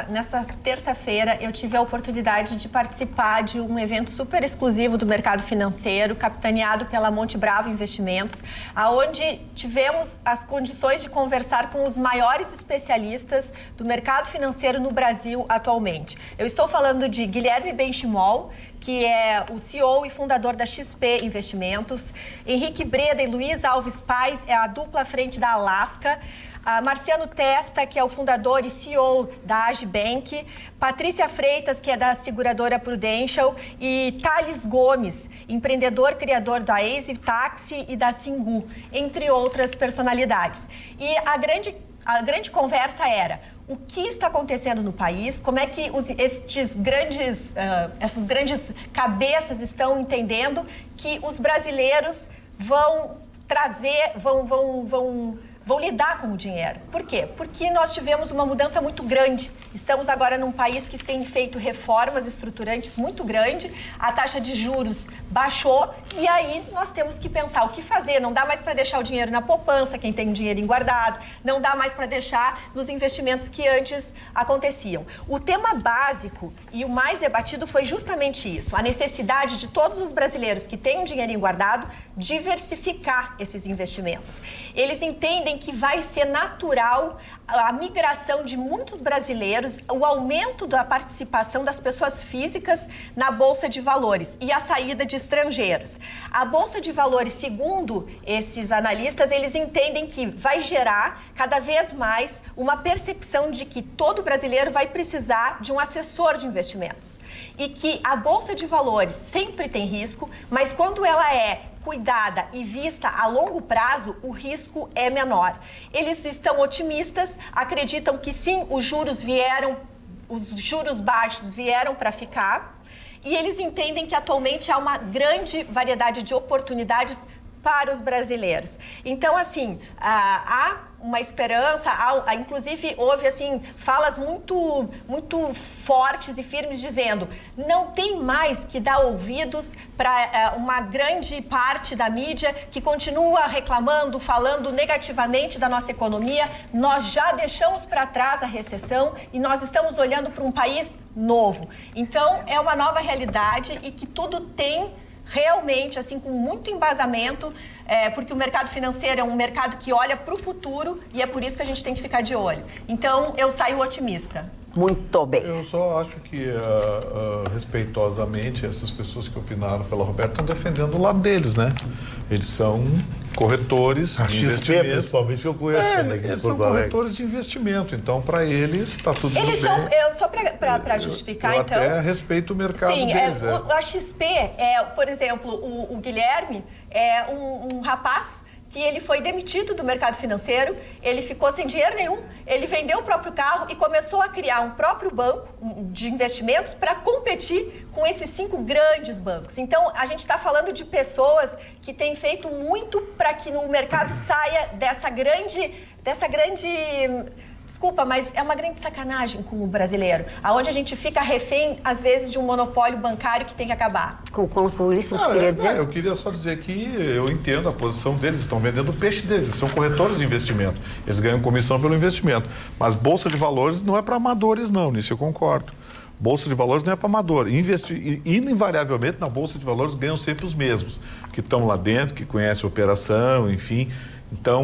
nessa terça-feira eu tive a oportunidade de participar de um evento super exclusivo do mercado financeiro, capitaneado pela Monte Bravo Investimentos, aonde tivemos as condições de conversar com os maiores especialistas do mercado financeiro no Brasil atualmente. Eu estou falando de Guilherme Benchimol, que é o CEO e fundador da XP Investimentos, Henrique Breda e Luiz Alves Pais, é a dupla frente da Alaska, Marciano Testa, que é o fundador e CEO da Agibank, Patrícia Freitas, que é da seguradora Prudential, e Thales Gomes, empreendedor criador da Easy Taxi e da Singu, entre outras personalidades. E a grande conversa era: o que está acontecendo no país, como é que essas grandes cabeças estão entendendo que os brasileiros vão lidar com o dinheiro. Por quê? Porque nós tivemos uma mudança muito grande. Estamos agora num país que tem feito reformas estruturantes muito grandes, a taxa de juros baixou e aí nós temos que pensar o que fazer. Não dá mais para deixar o dinheiro na poupança, quem tem o dinheiro guardado, não dá mais para deixar nos investimentos que antes aconteciam. O tema básico e o mais debatido foi justamente isso, a necessidade de todos os brasileiros que têm um dinheirinho guardado diversificar esses investimentos. Eles entendem que vai ser natural a migração de muitos brasileiros, o aumento da participação das pessoas físicas na Bolsa de Valores e a saída de estrangeiros. A Bolsa de Valores, segundo esses analistas, eles entendem que vai gerar cada vez mais uma percepção de que todo brasileiro vai precisar de um assessor de investimentos. E que a Bolsa de Valores sempre tem risco, mas quando ela é cuidada e vista a longo prazo, o risco é menor. Eles estão otimistas, acreditam que sim, os juros baixos vieram para ficar, e eles entendem que atualmente há uma grande variedade de oportunidades para os brasileiros. Então, assim, há uma esperança, inclusive houve assim falas muito fortes e firmes dizendo: não tem mais que dar ouvidos para uma grande parte da mídia que continua reclamando, falando negativamente da nossa economia. Nós já deixamos para trás a recessão e nós estamos olhando para um país novo. Então, é uma nova realidade e que tudo tem realmente, assim, com muito embasamento, porque o mercado financeiro é um mercado que olha para o futuro e é por isso que a gente tem que ficar de olho. Então, eu saio otimista. Muito bem. Eu só acho que, respeitosamente, essas pessoas que opinaram pela Roberta estão defendendo o lado deles, né? Eles são corretores A de XP, investimento. principalmente, eu conheço. Eles são corretores de investimento, então, para eles, está tudo bem. Só para justificar, eu então... Eu até respeito o mercado deles. A XP, por exemplo, o Guilherme é um rapaz que ele foi demitido do mercado financeiro, ele ficou sem dinheiro nenhum, ele vendeu o próprio carro e começou a criar um próprio banco de investimentos para competir com esses 5 grandes bancos. Então, a gente está falando de pessoas que têm feito muito para que o mercado saia dessa grande... Desculpa, mas é uma grande sacanagem com o brasileiro, aonde a gente fica refém, às vezes, de um monopólio bancário que tem que acabar. Com isso, eu queria dizer? Eu queria só dizer que eu entendo a posição deles, estão vendendo o peixe deles, são corretores de investimento, eles ganham comissão pelo investimento, mas Bolsa de Valores não é para amadores não, nisso eu concordo. Bolsa de Valores não é para amador. Invariavelmente, na Bolsa de Valores ganham sempre os mesmos, que estão lá dentro, que conhecem a operação, enfim... Então,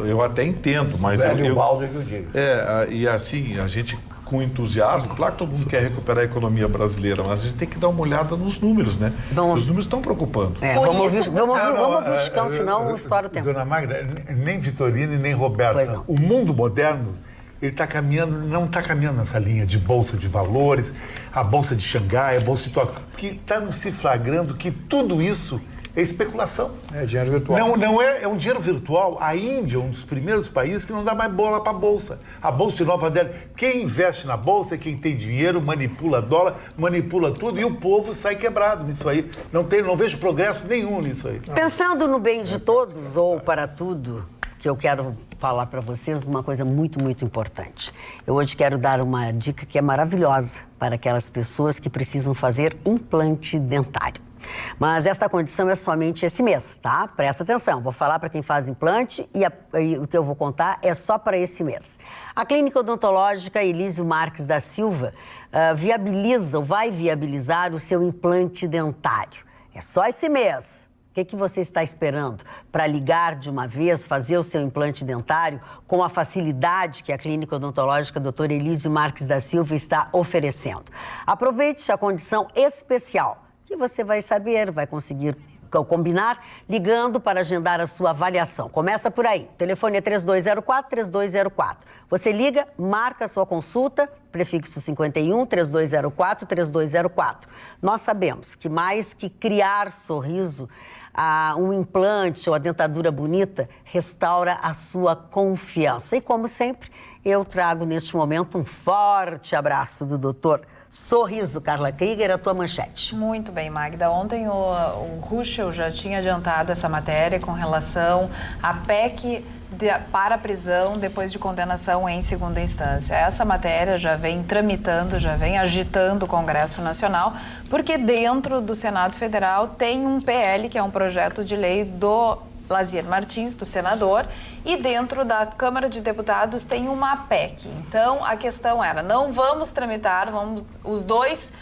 eu até entendo, mas... O balde é que eu digo. E assim, a gente com entusiasmo, claro que todo mundo quer recuperar a economia brasileira, mas a gente tem que dar uma olhada nos números, né? Os números estão preocupando. Vamos buscar, senão o estoura o tempo. Dona Magda, nem Vitorino e nem Roberta. O mundo moderno, ele está caminhando, não está caminhando nessa linha de Bolsa de Valores, a Bolsa de Xangai, a Bolsa de Tóquio, porque está se flagrando que tudo isso é especulação. É dinheiro virtual. Não é um dinheiro virtual. A Índia é um dos primeiros países que não dá mais bola para a Bolsa. A Bolsa de Nova Delhi. Quem investe na Bolsa é quem tem dinheiro, manipula dólar, manipula tudo e o povo sai quebrado nisso aí. Não vejo progresso nenhum nisso aí. Pensando no bem de todos ou para tudo, que eu quero falar para vocês uma coisa muito, muito importante. Eu hoje quero dar uma dica que é maravilhosa para aquelas pessoas que precisam fazer implante dentário. Mas essa condição é somente esse mês, tá? Presta atenção, vou falar para quem faz implante e o que eu vou contar é só para esse mês. A Clínica Odontológica Elísio Marques da Silva vai viabilizar o seu implante dentário. É só esse mês. O que você está esperando para ligar de uma vez, fazer o seu implante dentário com a facilidade que a Clínica Odontológica Dr. Elísio Marques da Silva está oferecendo? Aproveite a condição especial que você vai saber, vai conseguir combinar, ligando para agendar a sua avaliação. Começa por aí. O telefone é 3204-3204. Você liga, marca a sua consulta, prefixo 51, 3204-3204. Nós sabemos que mais que criar sorriso, um implante ou a dentadura bonita restaura a sua confiança. E como sempre, eu trago neste momento um forte abraço do doutor Sorriso. Carla Krieger, a tua manchete. Muito bem, Magda. Ontem o Ruschel já tinha adiantado essa matéria com relação à PEC para a prisão depois de condenação em segunda instância. Essa matéria já vem tramitando, já vem agitando o Congresso Nacional, porque dentro do Senado Federal tem um PL, que é um projeto de lei do Lazier Martins, do senador, e dentro da Câmara de Deputados tem uma PEC. Então, a questão era, não vamos tramitar os dois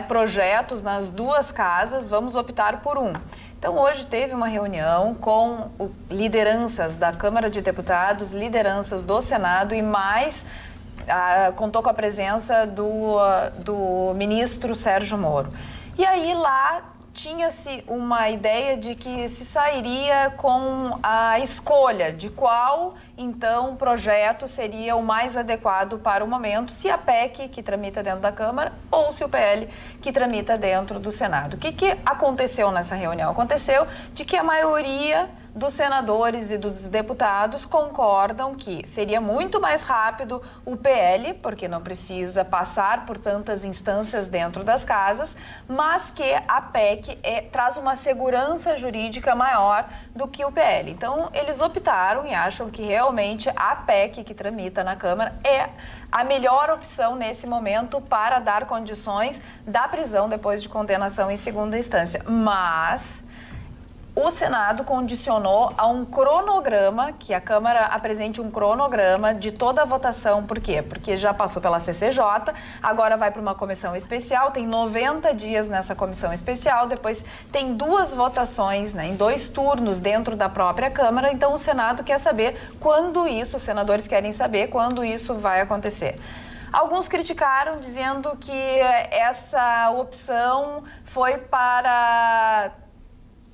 projetos nas duas casas, vamos optar por um. Então, hoje teve uma reunião com lideranças da Câmara de Deputados, lideranças do Senado e mais contou com a presença do ministro Sérgio Moro. E aí lá tinha-se uma ideia de que se sairia com a escolha de qual, então, projeto seria o mais adequado para o momento, se a PEC, que tramita dentro da Câmara, ou se o PL, que tramita dentro do Senado. O que aconteceu nessa reunião? Aconteceu de que a maioria dos senadores e dos deputados concordam que seria muito mais rápido o PL, porque não precisa passar por tantas instâncias dentro das casas, mas que a PEC traz uma segurança jurídica maior do que o PL. Então, eles optaram e acham que realmente a PEC que tramita na Câmara é a melhor opção nesse momento para dar condições da prisão depois de condenação em segunda instância. Mas o Senado condicionou a um cronograma, que a Câmara apresente um cronograma de toda a votação. Por quê? Porque já passou pela CCJ, agora vai para uma comissão especial, tem 90 dias nessa comissão especial, depois tem 2 votações, em 2 turnos dentro da própria Câmara. Então o Senado quer saber quando isso, os senadores querem saber quando isso vai acontecer. Alguns criticaram, dizendo que essa opção foi para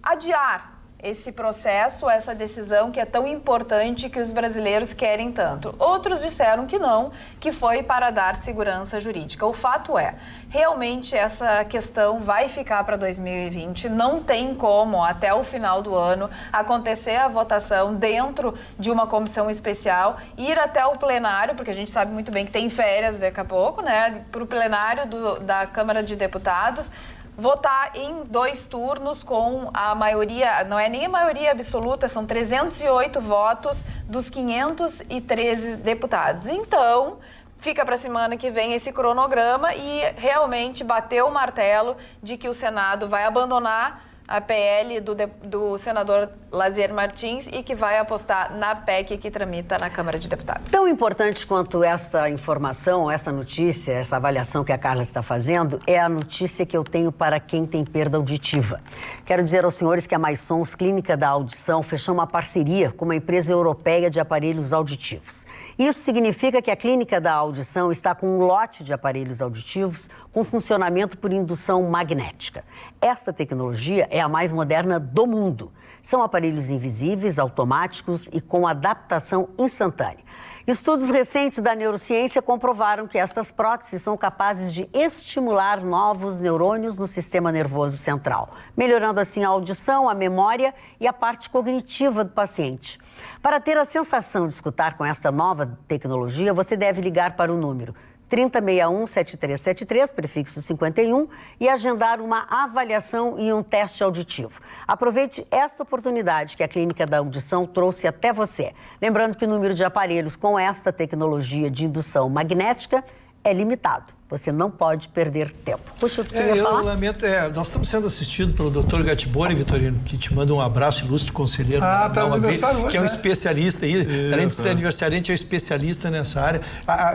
adiar esse processo, essa decisão que é tão importante, que os brasileiros querem tanto. Outros disseram que não, que foi para dar segurança jurídica. O fato é, realmente essa questão vai ficar para 2020, não tem como, até o final do ano, acontecer a votação dentro de uma comissão especial, ir até o plenário, porque a gente sabe muito bem que tem férias daqui a pouco, né, para o plenário da Câmara de Deputados, votar em 2 turnos com a maioria, não é nem a maioria absoluta, são 308 votos dos 513 deputados. Então, fica para a semana que vem esse cronograma e realmente bateu o martelo de que o Senado vai abandonar a PL do senador Lazier Martins e que vai apostar na PEC que tramita na Câmara de Deputados. Tão importante quanto essa informação, essa notícia, essa avaliação que a Carla está fazendo, é a notícia que eu tenho para quem tem perda auditiva. Quero dizer aos senhores que a MySons Clínica da Audição fechou uma parceria com uma empresa europeia de aparelhos auditivos. Isso significa que a Clínica da Audição está com um lote de aparelhos auditivos com funcionamento por indução magnética. Esta tecnologia é a mais moderna do mundo. São aparelhos invisíveis, automáticos e com adaptação instantânea. Estudos recentes da neurociência comprovaram que estas próteses são capazes de estimular novos neurônios no sistema nervoso central, melhorando assim a audição, a memória e a parte cognitiva do paciente. Para ter a sensação de escutar com esta nova tecnologia, você deve ligar para o número 3061-7373, prefixo 51, e agendar uma avaliação e um teste auditivo. Aproveite esta oportunidade que a Clínica da Audição trouxe até você. Lembrando que o número de aparelhos com esta tecnologia de indução magnética é limitado. Você não pode perder tempo. Puxa, tu queria falar? Eu lamento, nós estamos sendo assistidos pelo Dr. Gatibori, Vitorino, que te manda um abraço, ilustre conselheiro. Tá aniversário hoje, que é um né? especialista aí, além de ser aniversariante, é um especialista nessa área.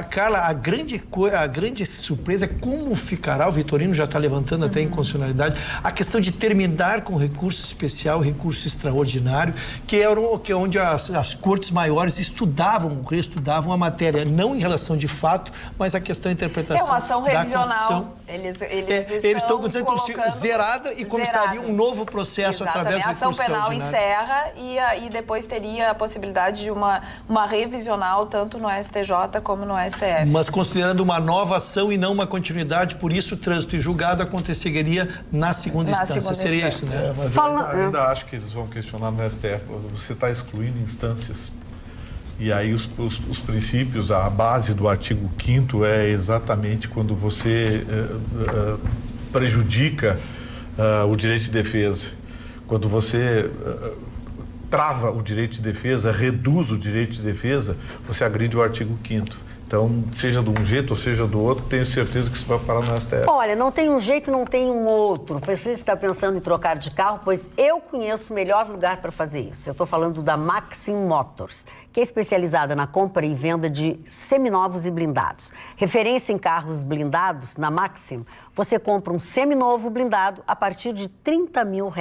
Carla, a grande surpresa é como ficará, o Vitorino já está levantando até a inconstitucionalidade, a questão de terminar com recurso especial, recurso extraordinário, que é onde as cortes maiores reestudavam a matéria, não em relação de fato, mas a questão da interpretação. É uma ação revisional. Eles estão dizendo que zerada e começaria um novo processo. Exatamente. Através do recurso extraordinário. A ação penal encerra e depois teria a possibilidade de uma revisional tanto no STJ como no STF. Mas considerando uma nova ação e não uma continuidade, por isso o trânsito e julgado aconteceria na segunda instância. Seria isso, né? Mas eu ainda acho que eles vão questionar no STF. Você está excluindo instâncias. E aí os princípios, a base do artigo 5º é exatamente quando você prejudica o direito de defesa. Quando você trava o direito de defesa, reduz o direito de defesa, você agride o artigo 5º. Então, seja de um jeito ou seja do outro, tenho certeza que isso vai parar no STF. Olha, não tem um jeito, não tem um outro. Você está pensando em trocar de carro, pois eu conheço o melhor lugar para fazer isso. Eu estou falando da Maxim Motors, que é especializada na compra e venda de seminovos e blindados. Referência em carros blindados, na Maxim, você compra um seminovo blindado a partir de R$30 mil.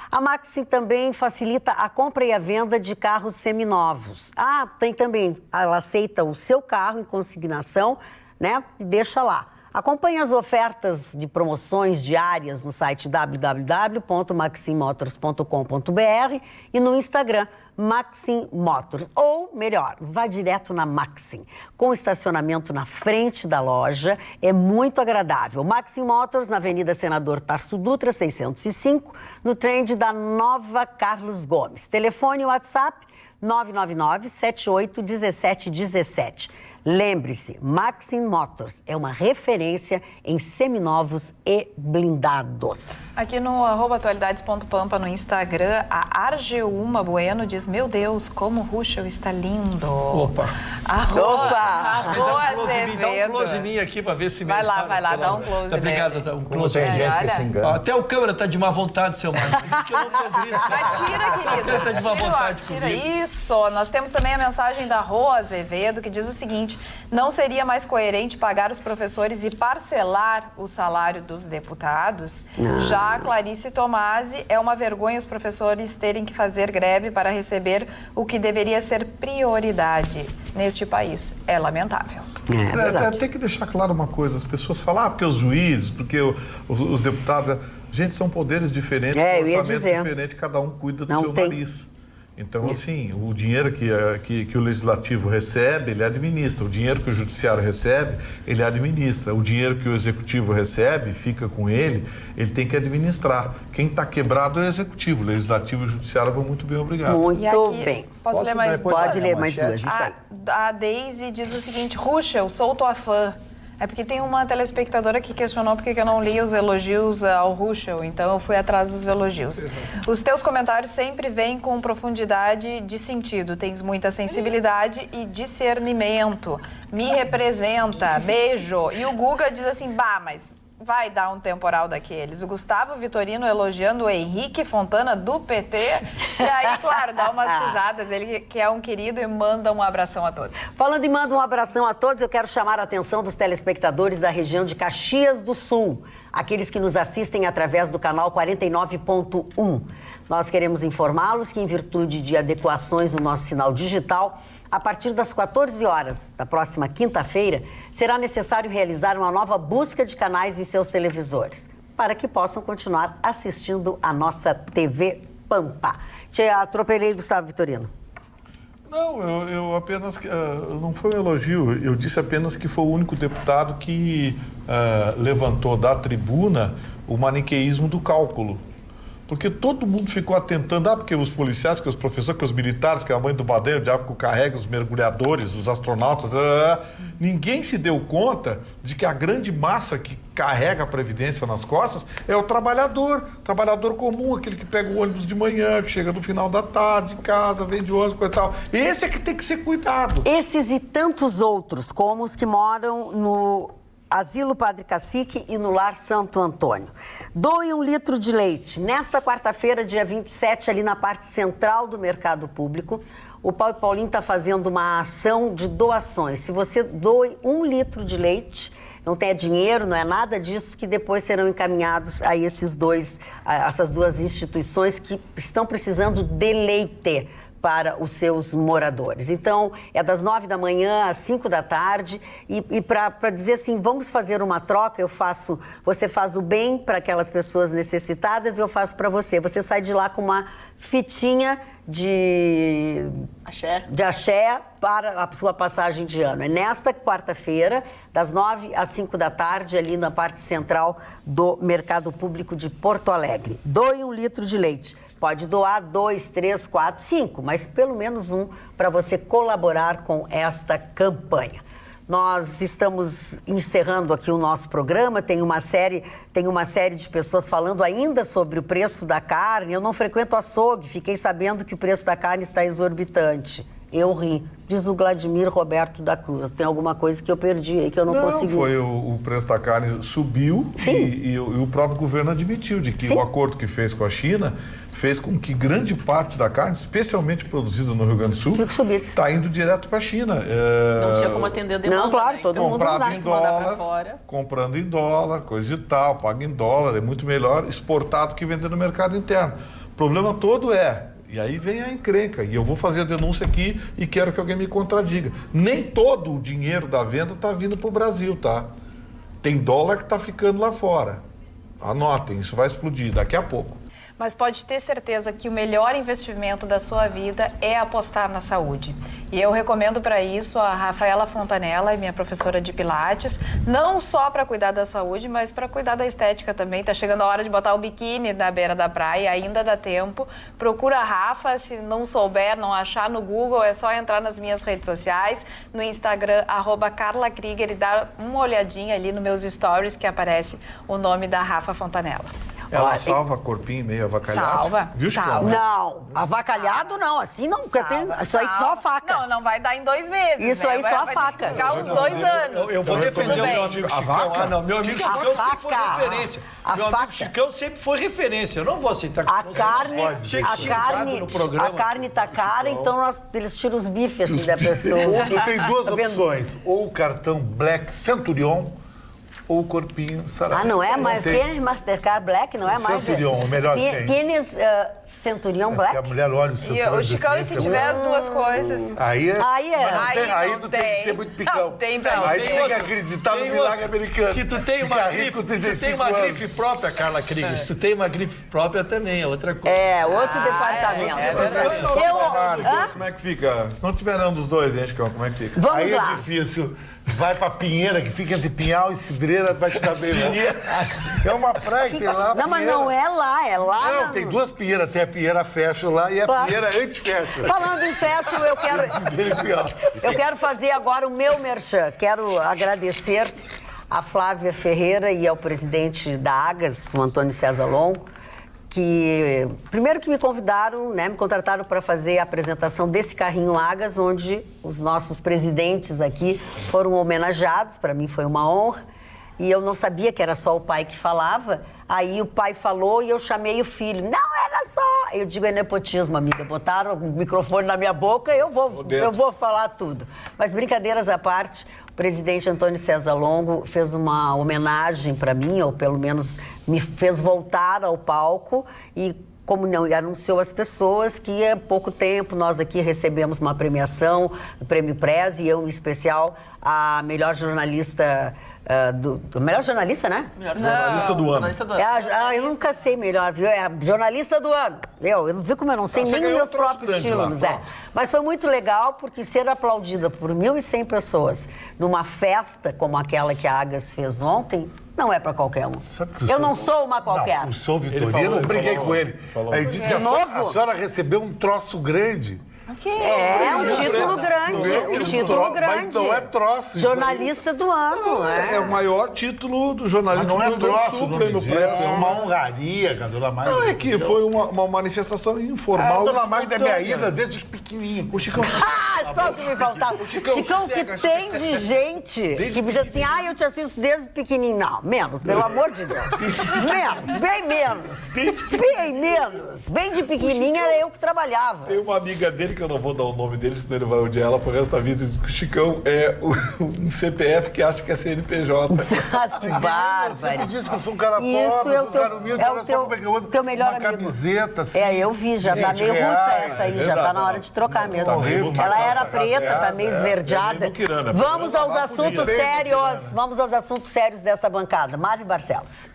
A Maxim também facilita a compra e a venda de carros seminovos. Tem também, ela aceita o seu carro em consignação, né? E deixa lá. Acompanhe as ofertas de promoções diárias no site www.maximmotors.com.br e no Instagram Maxim Motors. Ou, melhor, vá direto na Maxim. Com estacionamento na frente da loja, é muito agradável. Maxim Motors, na Avenida Senador Tarso Dutra, 605, no trend da Nova Carlos Gomes. Telefone e WhatsApp 999-781717. Lembre-se, Maxim Motors é uma referência em seminovos e blindados. Aqui no @atualidades.pampa no Instagram, a Argeuma Bueno diz: meu Deus, como o Ruschel está lindo. Opa! Arroa Azevedo. Dá um close em mim aqui para ver se vai lá, dá um close. Obrigado, dá um close. Tem gente que se engana. Até o câmera tá de má vontade, seu Marcos. Por isso que eu não tô grito. Mas tira, querido. Tá de má vontade tira isso. Nós temos também a mensagem da Arroa Azevedo, que diz o seguinte: seguinte: não seria mais coerente pagar os professores e parcelar o salário dos deputados? Já a Clarice Tomasi: é uma vergonha os professores terem que fazer greve para receber o que deveria ser prioridade neste país. É lamentável. Tem que deixar claro uma coisa: as pessoas falam, porque os juízes, porque os deputados. Gente, são poderes diferentes, com orçamento diferente, cada um cuida do seu nariz. Então, assim, o dinheiro que o Legislativo recebe, ele administra. O dinheiro que o Judiciário recebe, ele administra. O dinheiro que o Executivo recebe, fica com ele tem que administrar. Quem está quebrado é o Executivo. O Legislativo e o Judiciário vão muito bem, obrigado. Muito bem. Posso ler mais? Pode ler mais duas, isso aí. A Deise diz o seguinte: Ruschel, sou tua fã. É porque tem uma telespectadora que questionou porque eu não li os elogios ao Ruschel, então eu fui atrás dos elogios. Os teus comentários sempre vêm com profundidade de sentido, tens muita sensibilidade e discernimento. Me representa, beijo. E o Guga diz assim, mas vai dar um temporal daqueles. O Gustavo Vitorino elogiando o Henrique Fontana do PT. E aí, claro, dá umas risadas. Ele que é um querido e manda um abração a todos. Falando em manda um abração a todos, eu quero chamar a atenção dos telespectadores da região de Caxias do Sul. Aqueles que nos assistem através do canal 49.1. Nós queremos informá-los que, em virtude de adequações no nosso sinal digital, a partir das 14 horas da próxima quinta-feira, será necessário realizar uma nova busca de canais em seus televisores, para que possam continuar assistindo a nossa TV Pampa. Te atropelei, Gustavo Vitorino. Não, eu apenas... não foi um elogio, eu disse apenas que foi o único deputado que levantou da tribuna o maniqueísmo do cálculo. Porque todo mundo ficou atentando, porque os policiais, que os professores, que os militares, que a mãe do Baden, o diabo que carrega, os mergulhadores, os astronautas, ninguém se deu conta de que a grande massa que carrega a Previdência nas costas é o trabalhador comum, aquele que pega o ônibus de manhã, que chega no final da tarde em casa, vem de ônibus e tal. Esse é que tem que ser cuidado. Esses e tantos outros, como os que moram no Asilo Padre Cacique e no Lar Santo Antônio. Doe 1 litro de leite. Nesta quarta-feira, dia 27, ali na parte central do Mercado Público, o Paulinho está fazendo uma ação de doações. Se você doe 1 litro de leite, não tem dinheiro, não é nada disso, que depois serão encaminhados a essas duas instituições que estão precisando de leite para os seus moradores. Então, é das 9 da manhã às 5 da tarde e para dizer assim, vamos fazer uma troca, você faz o bem para aquelas pessoas necessitadas e eu faço para você. Você sai de lá com uma fitinha de axé para a sua passagem de ano. É nesta quarta-feira, das 9 às 5 da tarde, ali na parte central do Mercado Público de Porto Alegre. Doe 1 litro de leite. Pode doar 2, 3, 4, 5, mas pelo menos 1 para você colaborar com esta campanha. Nós estamos encerrando aqui o nosso programa, tem uma série de pessoas falando ainda sobre o preço da carne. Eu não frequento açougue, fiquei sabendo que o preço da carne está exorbitante. Eu ri, diz o Vladimir Roberto da Cruz. Tem alguma coisa que eu perdi aí, que eu não consegui. Não, foi o preço da carne subiu e o próprio governo admitiu de que o acordo que fez com a China fez com que grande parte da carne, especialmente produzida no Rio Grande do Sul, está indo direto para a China. Não tinha como atender a demanda. Não, claro, todo mundo comprado em dólar, comprando em dólar, coisa e tal, paga em dólar, é muito melhor exportado que vender no mercado interno. O problema todo e aí vem a encrenca, e eu vou fazer a denúncia aqui e quero que alguém me contradiga. Nem todo o dinheiro da venda está vindo para o Brasil, tá? Tem dólar que está ficando lá fora. Anotem, isso vai explodir daqui a pouco. Mas pode ter certeza que o melhor investimento da sua vida é apostar na saúde. E eu recomendo para isso a Rafaela Fontanella, minha professora de Pilates, não só para cuidar da saúde, mas para cuidar da estética também. Tá chegando a hora de botar o biquíni na beira da praia, ainda dá tempo. Procura a Rafa, se não souber, não achar no Google, é só entrar nas minhas redes sociais, no Instagram, @CarlaKrieger, e dar uma olhadinha ali nos meus stories que aparece o nome da Rafa Fontanella. Ela salva corpinho meio avacalhado? Salva. Viu, Chicão? Salva. Não, avacalhado não, assim não, porque tem isso aí só a faca. Não vai dar em 2 meses. Isso aí só a faca. Vai ficar uns 2 anos. Eu vou defender o meu bem. amigo A Chicão. vaca? Não, meu amigo Chicão sempre foi referência. Meu amigo Chicão sempre foi referência. Eu não vou aceitar que A carne, no programa. a carne tá cara, então eles tiram os bifes assim da pessoa. Tu tem duas Tá vendo? opções, ou o cartão Black Centurion, ou o corpinho Sarah. Ah, não é mais. tem. Tienes Mastercard Black, não é mais. Centurion, o melhor que tem. Tienes Centurion Porque a Black? mulher olha o E Centurion. o Chicão, e se tiver as duas coisas? Aí é. Aí é. Mas não tem, aí não tu tem que ser muito picão. Não, tem pra Aí não. tu tem que acreditar no milagre americano. Se tu tem uma Ficar gripe, rico com se tu tem 35 uma anos. gripe própria, Carla Krieger, se tu tem uma gripe própria também é outra coisa. É, outro departamento. é verdade. Como é que fica? Se não tiver nenhum dos dois, hein, Chicão, como é que fica? Vamos Aí lá. é difícil. Vai pra Pinheira, que fica entre Pinhal e Cidreira, vai te dar bem. É uma praia que tem lá. Não, mas Pinheira. não é lá, é lá. Não, tem duas Pinheiras. Tem a Pinheira Fecho lá e a Claro. Pinheira Anti-Fecho. Falando em fashion, eu quero fazer agora o meu merchan. Quero agradecer a Flávia Ferreira e ao presidente da Agas, o Antônio César Longo, que primeiro que me convidaram, né, me contrataram para fazer a apresentação desse carrinho Agas, onde os nossos presidentes aqui foram homenageados. Para mim foi uma honra. E eu não sabia que era só o pai que falava. Aí o pai falou e eu chamei o filho. Não era só. Eu digo, é nepotismo, amiga. Botaram o microfone na minha boca, eu vou falar tudo. Mas brincadeiras à parte, o presidente Antônio César Longo fez uma homenagem para mim, ou pelo menos me fez voltar ao palco e anunciou às pessoas que há pouco tempo nós aqui recebemos uma premiação, o Prêmio Prez, e eu em especial a melhor jornalista melhor jornalista, né? Jornalista do ano. Eu nunca sei melhor, viu? É a jornalista do ano. Eu não vi como eu não sei nem os meus próprios títulos. Mas foi muito legal, porque ser aplaudida por 1.100 pessoas numa festa como aquela que a Agas fez ontem, não é para qualquer um. Eu não sou uma qualquer. Não, o São Vitorino, eu briguei com ele. Aí disse que a senhora recebeu um troço grande. Um título grande, Mas não é troço. Jornalista do ano. É o maior título do jornalismo. Mas não é do Rio Grande do troço, Sul, não Prêmio me Press. diz. É uma honraria, a Dona Magda. Não, é que foi uma manifestação informal. A Dona Magda é minha ida desde pequenininho. O Chicão... Só que me faltava. Chicão, que tem de gente que diz assim, eu te assisto desde pequenininho. Não, menos, pelo amor de Deus. Menos, bem menos. Bem menos. Bem de pequenininha era eu que trabalhava. Tem uma amiga dele, que eu não vou dar o nome dele, senão ele vai odiar ela pro resto da vida. Diz que o Chicão é um CPF que acha que é CNPJ. Mas que bárbaro. Você me disse que eu sou um cara pobre, Isso um cara humilde, olha só como é que eu ando. teu melhor uma amigo. camiseta, assim. Eu vi, já tá meio russa essa aí, já tá na hora de trocar mesmo. horrível, Ela era calça preta, tá meio esverdeada. Vamos aos assuntos sérios, vamos aos assuntos sérios dessa bancada. Mário Barcelos.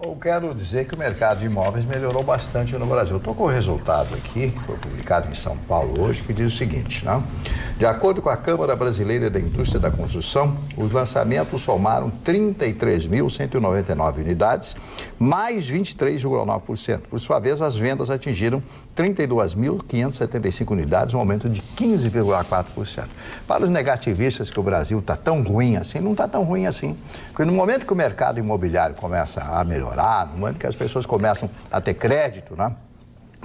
Eu quero dizer que o mercado de imóveis melhorou bastante no Brasil. Eu estou com o resultado aqui, que foi publicado em São Paulo hoje, que diz o seguinte, né? De acordo com a Câmara Brasileira da Indústria da Construção, os lançamentos somaram 33.199 unidades, mais 23,9%. Por sua vez, as vendas atingiram 32.575 unidades, um aumento de 15,4%. Para os negativistas que o Brasil está tão ruim assim, não está tão ruim assim. Porque no momento que o mercado imobiliário começa a melhorar, no momento que as pessoas começam a ter crédito, né?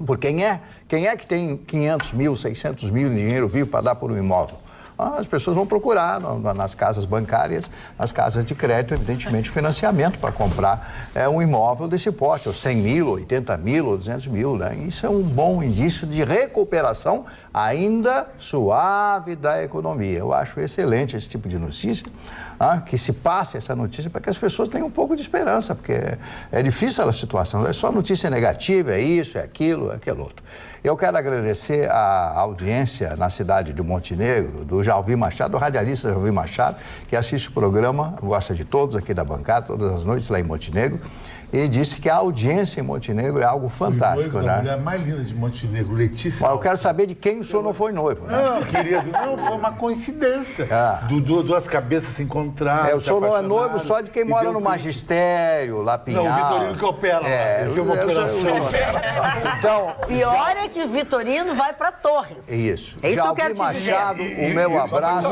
Por quem é que tem 500 mil, 600 mil de dinheiro vivo para dar por um imóvel? As pessoas vão procurar nas casas bancárias, nas casas de crédito, evidentemente, financiamento para comprar um imóvel desse porte, ou 100 mil, 80 mil, ou 200 mil. Né? Isso é um bom indício de recuperação ainda suave da economia. Eu acho excelente esse tipo de notícia, que se passe essa notícia para que as pessoas tenham um pouco de esperança, porque é difícil a situação, é só notícia negativa, é isso, é aquilo, é aquele outro. Eu quero agradecer a audiência na cidade de Montenegro, do Jalvi Machado, o radialista Jalvi Machado, que assiste o programa, gosta de todos aqui da bancada, todas as noites lá em Montenegro, e disse que a audiência em Montenegro é algo fantástico, né? A mulher mais linda de Montenegro, Letícia. Mas eu quero saber de quem o senhor não foi noivo, né? Não, querido, não, foi uma coincidência. Duas cabeças se encontraram. O senhor não é noivo só de quem mora no magistério, lá Pinhal. Não, o Vitorino que opera lá. Ele tem uma operação. Então, Pior é que o Vitorino vai para Torres. Isso. É isso que eu quero te Machado, dizer. o meu abraço.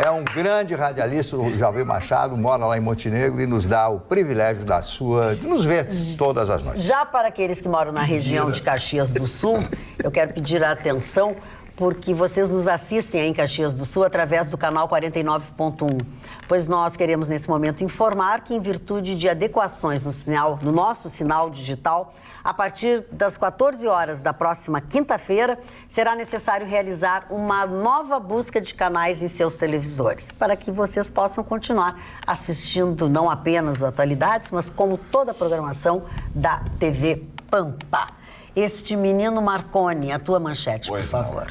É um grande radialista, o Jalvi Machado, mora lá em Montenegro e nos dá o privilégio da sua nos vê todas as noites. Já para aqueles que moram na região de Caxias do Sul, eu quero pedir a atenção, porque vocês nos assistem aí em Caxias do Sul através do canal 49.1. Pois nós queremos, nesse momento, informar que, em virtude de adequações no nosso sinal digital, a partir das 14 horas da próxima quinta-feira, será necessário realizar uma nova busca de canais em seus televisores, para que vocês possam continuar assistindo não apenas atualidades, mas como toda a programação da TV Pampa. Este menino Marconi, a tua manchete, por favor.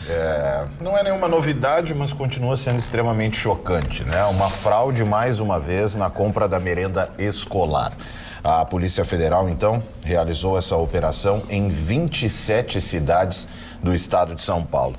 Não é nenhuma novidade, mas continua sendo extremamente chocante, né? Uma fraude, mais uma vez, na compra da merenda escolar. A Polícia Federal, então, realizou essa operação em 27 cidades do estado de São Paulo.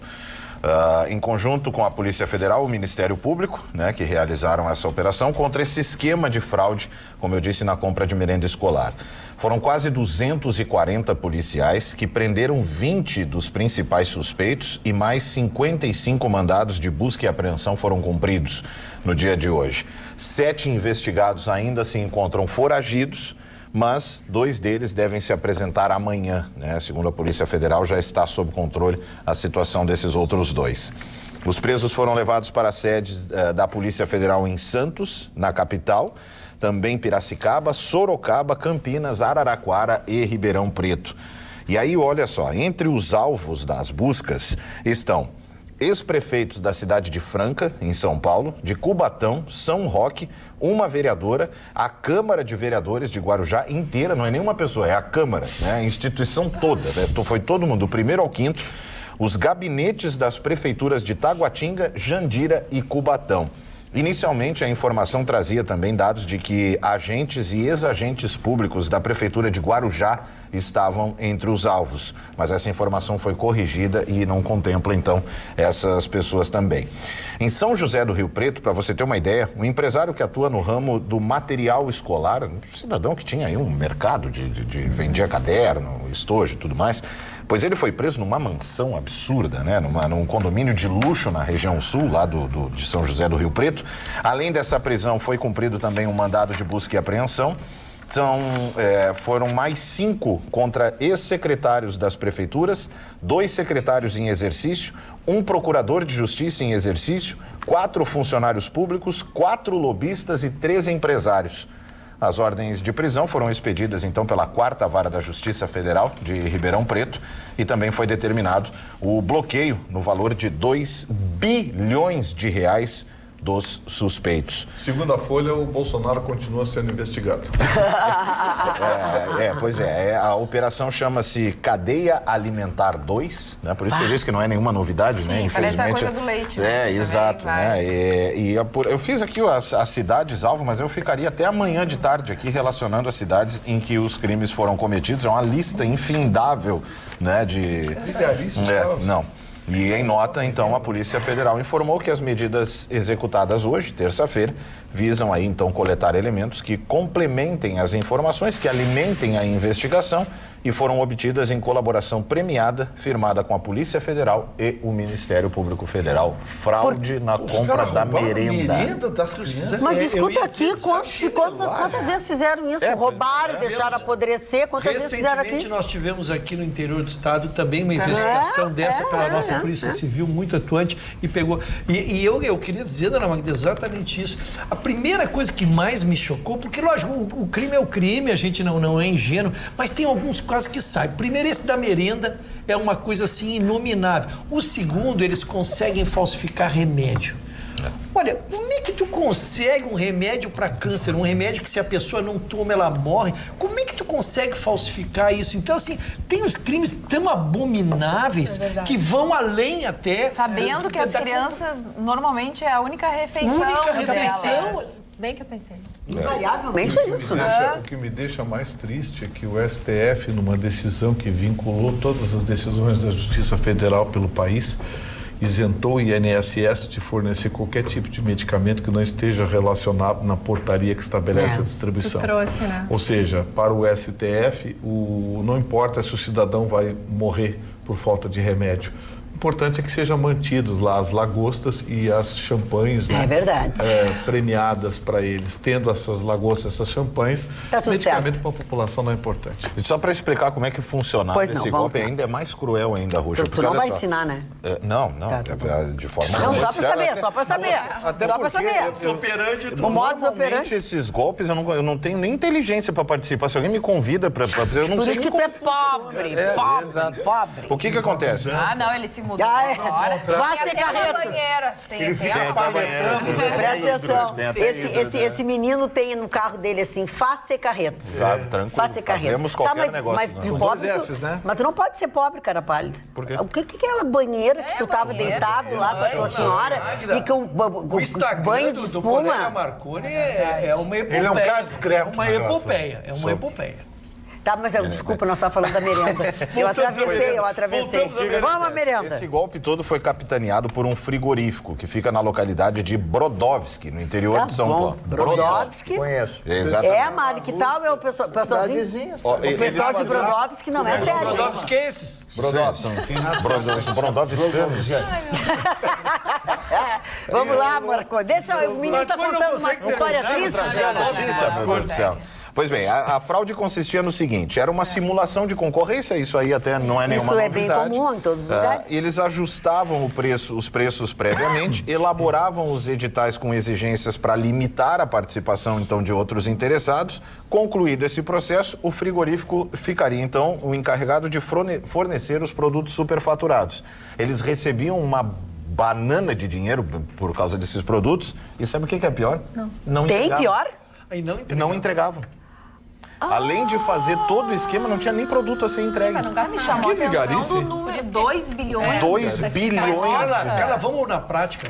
Em conjunto com a Polícia Federal, o Ministério Público, né, que realizaram essa operação contra esse esquema de fraude, como eu disse, na compra de merenda escolar. Foram quase 240 policiais que prenderam 20 dos principais suspeitos e mais 55 mandados de busca e apreensão foram cumpridos no dia de hoje. 7 investigados ainda se encontram foragidos, mas 2 deles devem se apresentar amanhã, né? Segundo a Polícia Federal, já está sob controle a situação desses outros 2. Os presos foram levados para a sede da Polícia Federal em Santos, na capital, também Piracicaba, Sorocaba, Campinas, Araraquara e Ribeirão Preto. E aí, olha só, entre os alvos das buscas estão ex-prefeitos da cidade de Franca, em São Paulo, de Cubatão, São Roque, uma vereadora, a Câmara de Vereadores de Guarujá inteira, não é nenhuma pessoa, é a Câmara, né? A instituição toda, né? Foi todo mundo, do primeiro ao quinto, os gabinetes das prefeituras de Taguatinga, Jandira e Cubatão. Inicialmente, a informação trazia também dados de que agentes e ex-agentes públicos da Prefeitura de Guarujá estavam entre os alvos, mas essa informação foi corrigida e não contempla, então, essas pessoas também. Em São José do Rio Preto, para você ter uma ideia, um empresário que atua no ramo do material escolar, um cidadão que tinha aí um mercado de vendia caderno, estojo e tudo mais, pois ele foi preso numa mansão absurda, né? Num condomínio de luxo na região sul, lá de São José do Rio Preto. Além dessa prisão, foi cumprido também um mandado de busca e apreensão. Foram mais 5 contra ex-secretários das prefeituras, 2 secretários em exercício, 1 procurador de justiça em exercício, 4 funcionários públicos, 4 lobistas e 3 empresários. As ordens de prisão foram expedidas, então, pela 4ª Vara da Justiça Federal de Ribeirão Preto e também foi determinado o bloqueio no valor de R$2 bilhões dos suspeitos. Segundo a Folha, o Bolsonaro continua sendo investigado. Pois é. A operação chama-se Cadeia Alimentar 2, né? Por isso que eu disse que não é nenhuma novidade, sim, né? Infelizmente. Parece a coisa do leite. Exato, né? Eu fiz aqui as cidades alvo, mas eu ficaria até amanhã de tarde aqui relacionando as cidades em que os crimes foram cometidos. É uma lista infindável, né? Não. E em nota, então, a Polícia Federal informou que as medidas executadas hoje, terça-feira, visam aí, então, coletar elementos que complementem as informações, que alimentem a investigação e foram obtidas em colaboração premiada, firmada com a Polícia Federal e o Ministério Público Federal. Fraude na compra da merenda das crianças. Mas escuta aqui, quantas vezes fizeram isso? Roubaram, deixaram apodrecer, quantas vezes fizeram aqui? Recentemente nós tivemos aqui no interior do estado também uma investigação dessa pela nossa Polícia Civil, muito atuante, e pegou... E eu queria dizer, dona Magda, exatamente isso. A primeira coisa que mais me chocou, porque, lógico, o crime é o crime, a gente não é ingênuo, mas tem alguns casos que saem. Primeiro, esse da merenda é uma coisa assim inominável. O segundo, eles conseguem falsificar remédio. Olha, como é que tu consegue um remédio para câncer, um remédio que se a pessoa não toma, ela morre? Como é que tu consegue falsificar isso? Então, assim, tem os crimes tão abomináveis que vão além até... Sabendo que as crianças, normalmente, é a única refeição delas. Bem que eu pensei. Invariavelmente é isso, né? O que me deixa mais triste é que o STF, numa decisão que vinculou todas as decisões da Justiça Federal pelo país, isentou o INSS de fornecer qualquer tipo de medicamento que não esteja relacionado na portaria que estabelece a distribuição. Trouxe, né? Ou seja, para o STF, não importa se o cidadão vai morrer por falta de remédio, importante é que sejam mantidos lá as lagostas e as champanhes, né? É verdade. Premiadas para eles. Tendo essas lagostas, essas champanhes, Tá tudo medicamento para a população não é importante. E só para explicar como é que funcionava Pois não, esse vamos golpe, lá. ainda é mais cruel ainda, Roxa. Tu não vai ensinar, né? Não, Tá de forma Não, só alguma. para saber, só para saber. Até Só para porque saber. Operante O modus Normalmente operandi. esses golpes eu não tenho nem inteligência para participar. Se alguém me convida para eu não Por sei isso nem que tu é como pobre, funciona. Exato. pobre. O que acontece? Ah, não, ele se mudou Ah, é. agora. Vai Tem ser até uma carretas. banheira. Tem até Tem uma até banheira. banheira. Presta atenção. Tem até Esse menino tem no carro dele assim, Face Carretos. Tranquilo. Face Carretos. Fazemos qualquer mas, negócio. Mas, né? de São pobre, dois S's, né? Mas tu não pode ser pobre, cara pálida. Por quê? O que é aquela banheira que tu tava banheira, deitado lá com a tua senhora Magda, e com O Instagram banho de do colega espuma? Marconi é uma epopeia. Ele é um cara discreto, Uma né, epopeia. É uma epopeia. Tá, mas desculpa, nós estávamos falando da merenda. Eu atravessei. Vamos à merenda. Esse golpe todo foi capitaneado por um frigorífico que fica na localidade de Brodowski, no interior Tá de São bom. Paulo. Brodowski. Conheço. Exatamente. É, Mari, que tal, meu pessoal? Cidadezinha. Ó, O pessoal de Brodowski não é sério. Brodowskienses. Brodowski. Vamos lá, Marco. Deixa, o menino tá Marconi não contando uma consegue história terminar, triste. Notícia, meu Deus do céu. Pois bem, a fraude consistia no seguinte, era uma simulação de concorrência, isso aí até não é nenhuma Isso é novidade. bem comum em todos os lugares. Eles ajustavam os preços previamente, elaboravam os editais com exigências para limitar a participação, então, de outros interessados. Concluído esse processo, o frigorífico ficaria, então, o encarregado de fornecer os produtos superfaturados. Eles recebiam uma banana de dinheiro por causa desses produtos, e sabe o que é pior? Não Tem entregavam. pior? Aí Não entregavam. Além de fazer todo o esquema, não tinha nem produto a ser entregue. Mas nunca me chamou a atenção do número 2 bilhões. 2 bilhões. Carla, vamos na prática.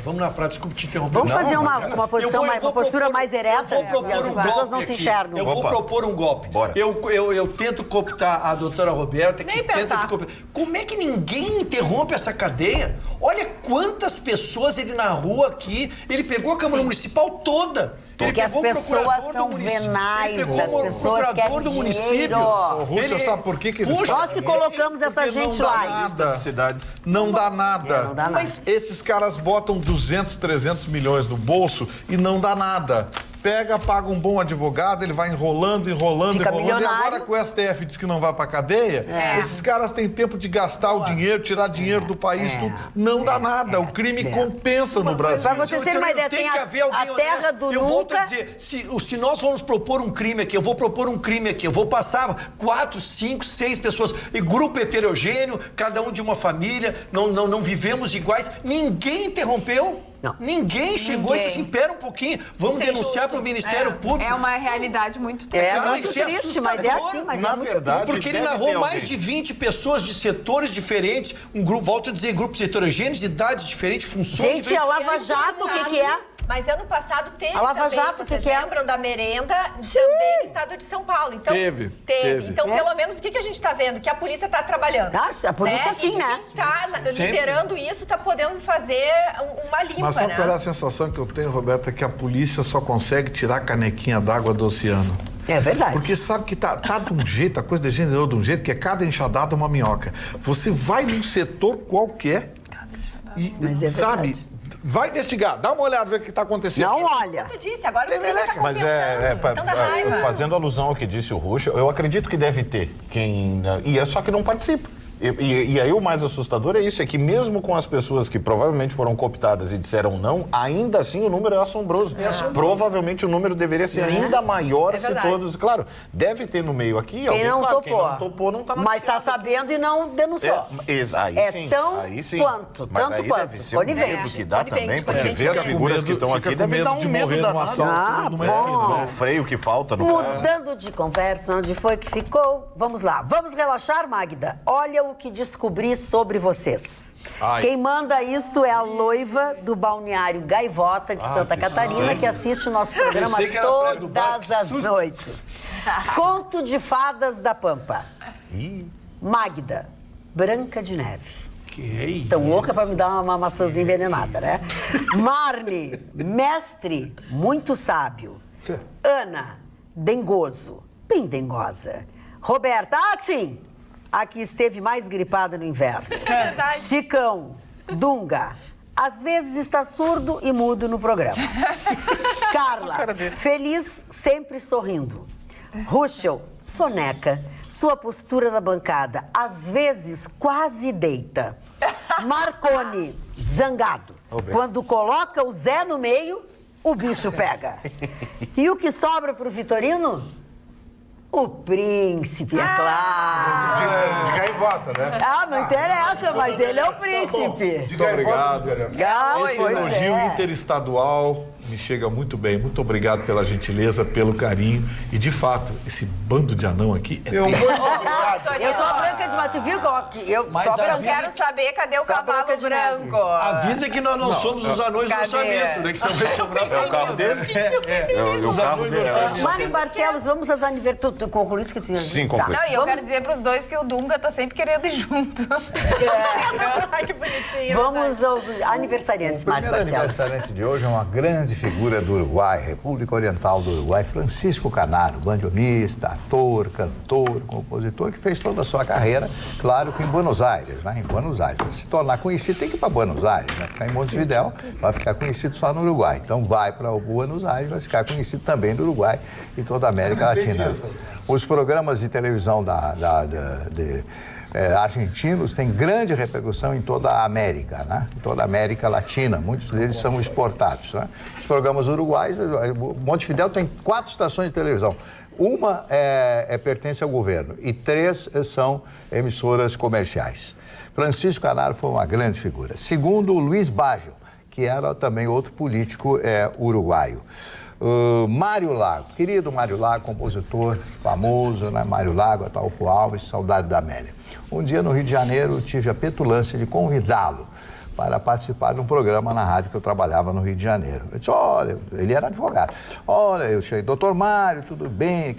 Desculpa te interromper. Vamos Não, fazer não, uma posição, Eu vou uma postura propor- mais ereta, eu vou propor as um pessoas golpe não se aqui. enxergam. Eu vou Opa. propor um golpe. Bora. Eu tento cooptar a doutora Roberta, que Nem tenta pensar. se cooptar. Como é que ninguém interrompe essa cadeia? Olha quantas pessoas ele na rua aqui, ele pegou a Câmara Municipal toda. Ele Porque as pegou o pessoas procurador são do município, venais, ele pegou as o pessoas procurador querem do município. dinheiro. Ô, Rússia, sabe por que eles puxa, Nós que colocamos essa Porque gente não dá lá. nada. Cidades. Não dá nada. Não dá nada. Mas esses caras botam 200, 300 milhões no bolso e não dá nada. Pega, paga um bom advogado, ele vai enrolando. Fica E milionário. agora que o STF diz que não vai pra cadeia, esses caras têm tempo de gastar o dinheiro, tirar dinheiro do país, tudo. Não dá nada. O crime compensa no Brasil. Pra vocês terem uma ideia, tem que a- haver alguém a terra honesto. do Eu volto a nunca. dizer, se nós vamos propor um crime aqui, eu vou propor um crime aqui, eu vou passar 4, 5, 6 pessoas, e grupo heterogêneo, cada um de uma família, não vivemos iguais, ninguém interrompeu. Não. Ninguém chegou e disse assim, pera um pouquinho, vamos Isso é denunciar injusto. para o Ministério Público. É uma realidade muito triste. É Cara, muito isso é triste, mas é assustador. assim, mas Na é muito verdade, triste. Porque ele deve ter narrou mais alguém. de 20 pessoas de setores diferentes, um grupo, volto a dizer, grupos heterogêneos, idades diferentes, funções Gente, a diferentes. Lava Jato, o que é? Mas ano passado teve A Lava também, Jato, vocês que é? lembram da merenda também no estado de São Paulo. Então, Teve. Então, É. pelo menos, o que a gente está vendo? Que a polícia está trabalhando. Ah, a polícia sim, E né? quem está Sempre. liberando isso está podendo fazer uma limpa, Mas sabe né? qual é a sensação que eu tenho, Roberta? Que a polícia só consegue tirar a canequinha d'água do oceano. É verdade. Porque sabe que tá de um jeito, a coisa degenerou de um jeito que é cada enxadada uma minhoca. Você vai num setor qualquer e, Mas é sabe, verdade. vai investigar, dá uma olhada, ver o que está acontecendo. Não olha. Tu disse, agora o crime está Mas compensando. Então dá raiva. fazendo alusão ao que disse o Ruxa, eu acredito que deve ter quem... E é só que não participa. E aí o mais assustador é isso, é que mesmo com as pessoas que provavelmente foram cooptadas e disseram não, ainda assim o número é assombroso. Provavelmente o número deveria ser ainda maior se verdade. todos... Claro, deve ter no meio aqui Quem alguém, não claro, topou. quem não topou não está Mas está sabendo e não denunciou. Aí É sim, tão aí sim. quanto, Mas tanto aí quanto. deve ser um Conivente. medo que dá Conivente, também, porque conivente. ver as Fica com figuras que medo- estão fica aqui com deve medo dar um de medo morrer num danado. assalto numa esquina, né? O freio que falta no carro. Mudando de conversa, onde foi que ficou? Vamos lá. Vamos relaxar, Magda? Olha o que descobri sobre vocês. Ai. Quem manda isto é a Loiva do Balneário Gaivota de Santa Catarina, que assiste o nosso programa Pensei que era a praia do bar, todas que as susto. noites. Conto de Fadas da Pampa. Magda, Branca de Neve. Que é isso? Tão louca pra me dar uma maçãzinha envenenada, né? Marne, mestre, muito sábio. Ana, dengoso, bem dengosa. Roberta, Tim, a que esteve mais gripada no inverno. Verdade. Chicão, Dunga, às vezes está surdo e mudo no programa. Carla, feliz, sempre sorrindo. Ruschel, soneca, sua postura na bancada, às vezes quase deita. Marconi, zangado. Quando coloca o Zé no meio, o bicho pega. E o que sobra pro Vitorino? O príncipe, é claro. De gaivota, né? Ah, não interessa, mas ele é o príncipe. Muito obrigado. Esse elogio interestadual me chega muito bem. Muito obrigado pela gentileza, pelo carinho. E, de fato, esse bando de anão aqui é Eu sou a Branca de Mato, viu? Eu Mas sou a a Branca. Quero saber cadê o Só cavalo Branca de Neve. branco. Avisa que nós não somos os anões do Cadê? orçamento, né? Que você vai sobrar É o carro dele? o carro dele. Mário Barcelos, vamos às aniversários. Tu concluiu isso que tu ia dizer? Sim, concluí. Não, e eu quero dizer pros dois que o Dunga tá sempre querendo ir junto. Ai, que bonitinho. Vamos aos aniversariantes, O Mário primeiro Barcelos. aniversariante de hoje é uma grande figura do Uruguai, República Oriental do Uruguai, Francisco Canaro, bandoneonista, ator, cantor, compositor, que fez toda a sua carreira, claro que em Buenos Aires, né? Em Buenos Aires. Para se tornar conhecido, tem que ir para Buenos Aires, né? Ficar em Montevidéu, vai ficar conhecido só no Uruguai. Então vai para Buenos Aires, vai ficar conhecido também no Uruguai e toda a América Latina. Os programas de televisão argentinos têm grande repercussão em toda a América, né? Em toda a América Latina. Muitos deles são exportados, né? Os programas uruguaios, Montevidéu tem 4 estações de televisão. Uma pertence ao governo e 3 são emissoras comerciais. Francisco Canaro foi uma grande figura. Segundo, o Luiz Baggio, que era também outro político uruguaio. Mário Lago, querido Mário Lago, compositor famoso, né? Mário Lago, Ataúfo Alves, saudade da Amélia. Um dia no Rio de Janeiro eu tive a petulância de convidá-lo para participar de um programa na rádio que eu trabalhava no Rio de Janeiro. Eu disse, olha, ele era advogado. Olha, eu cheguei, doutor Mário, tudo bem?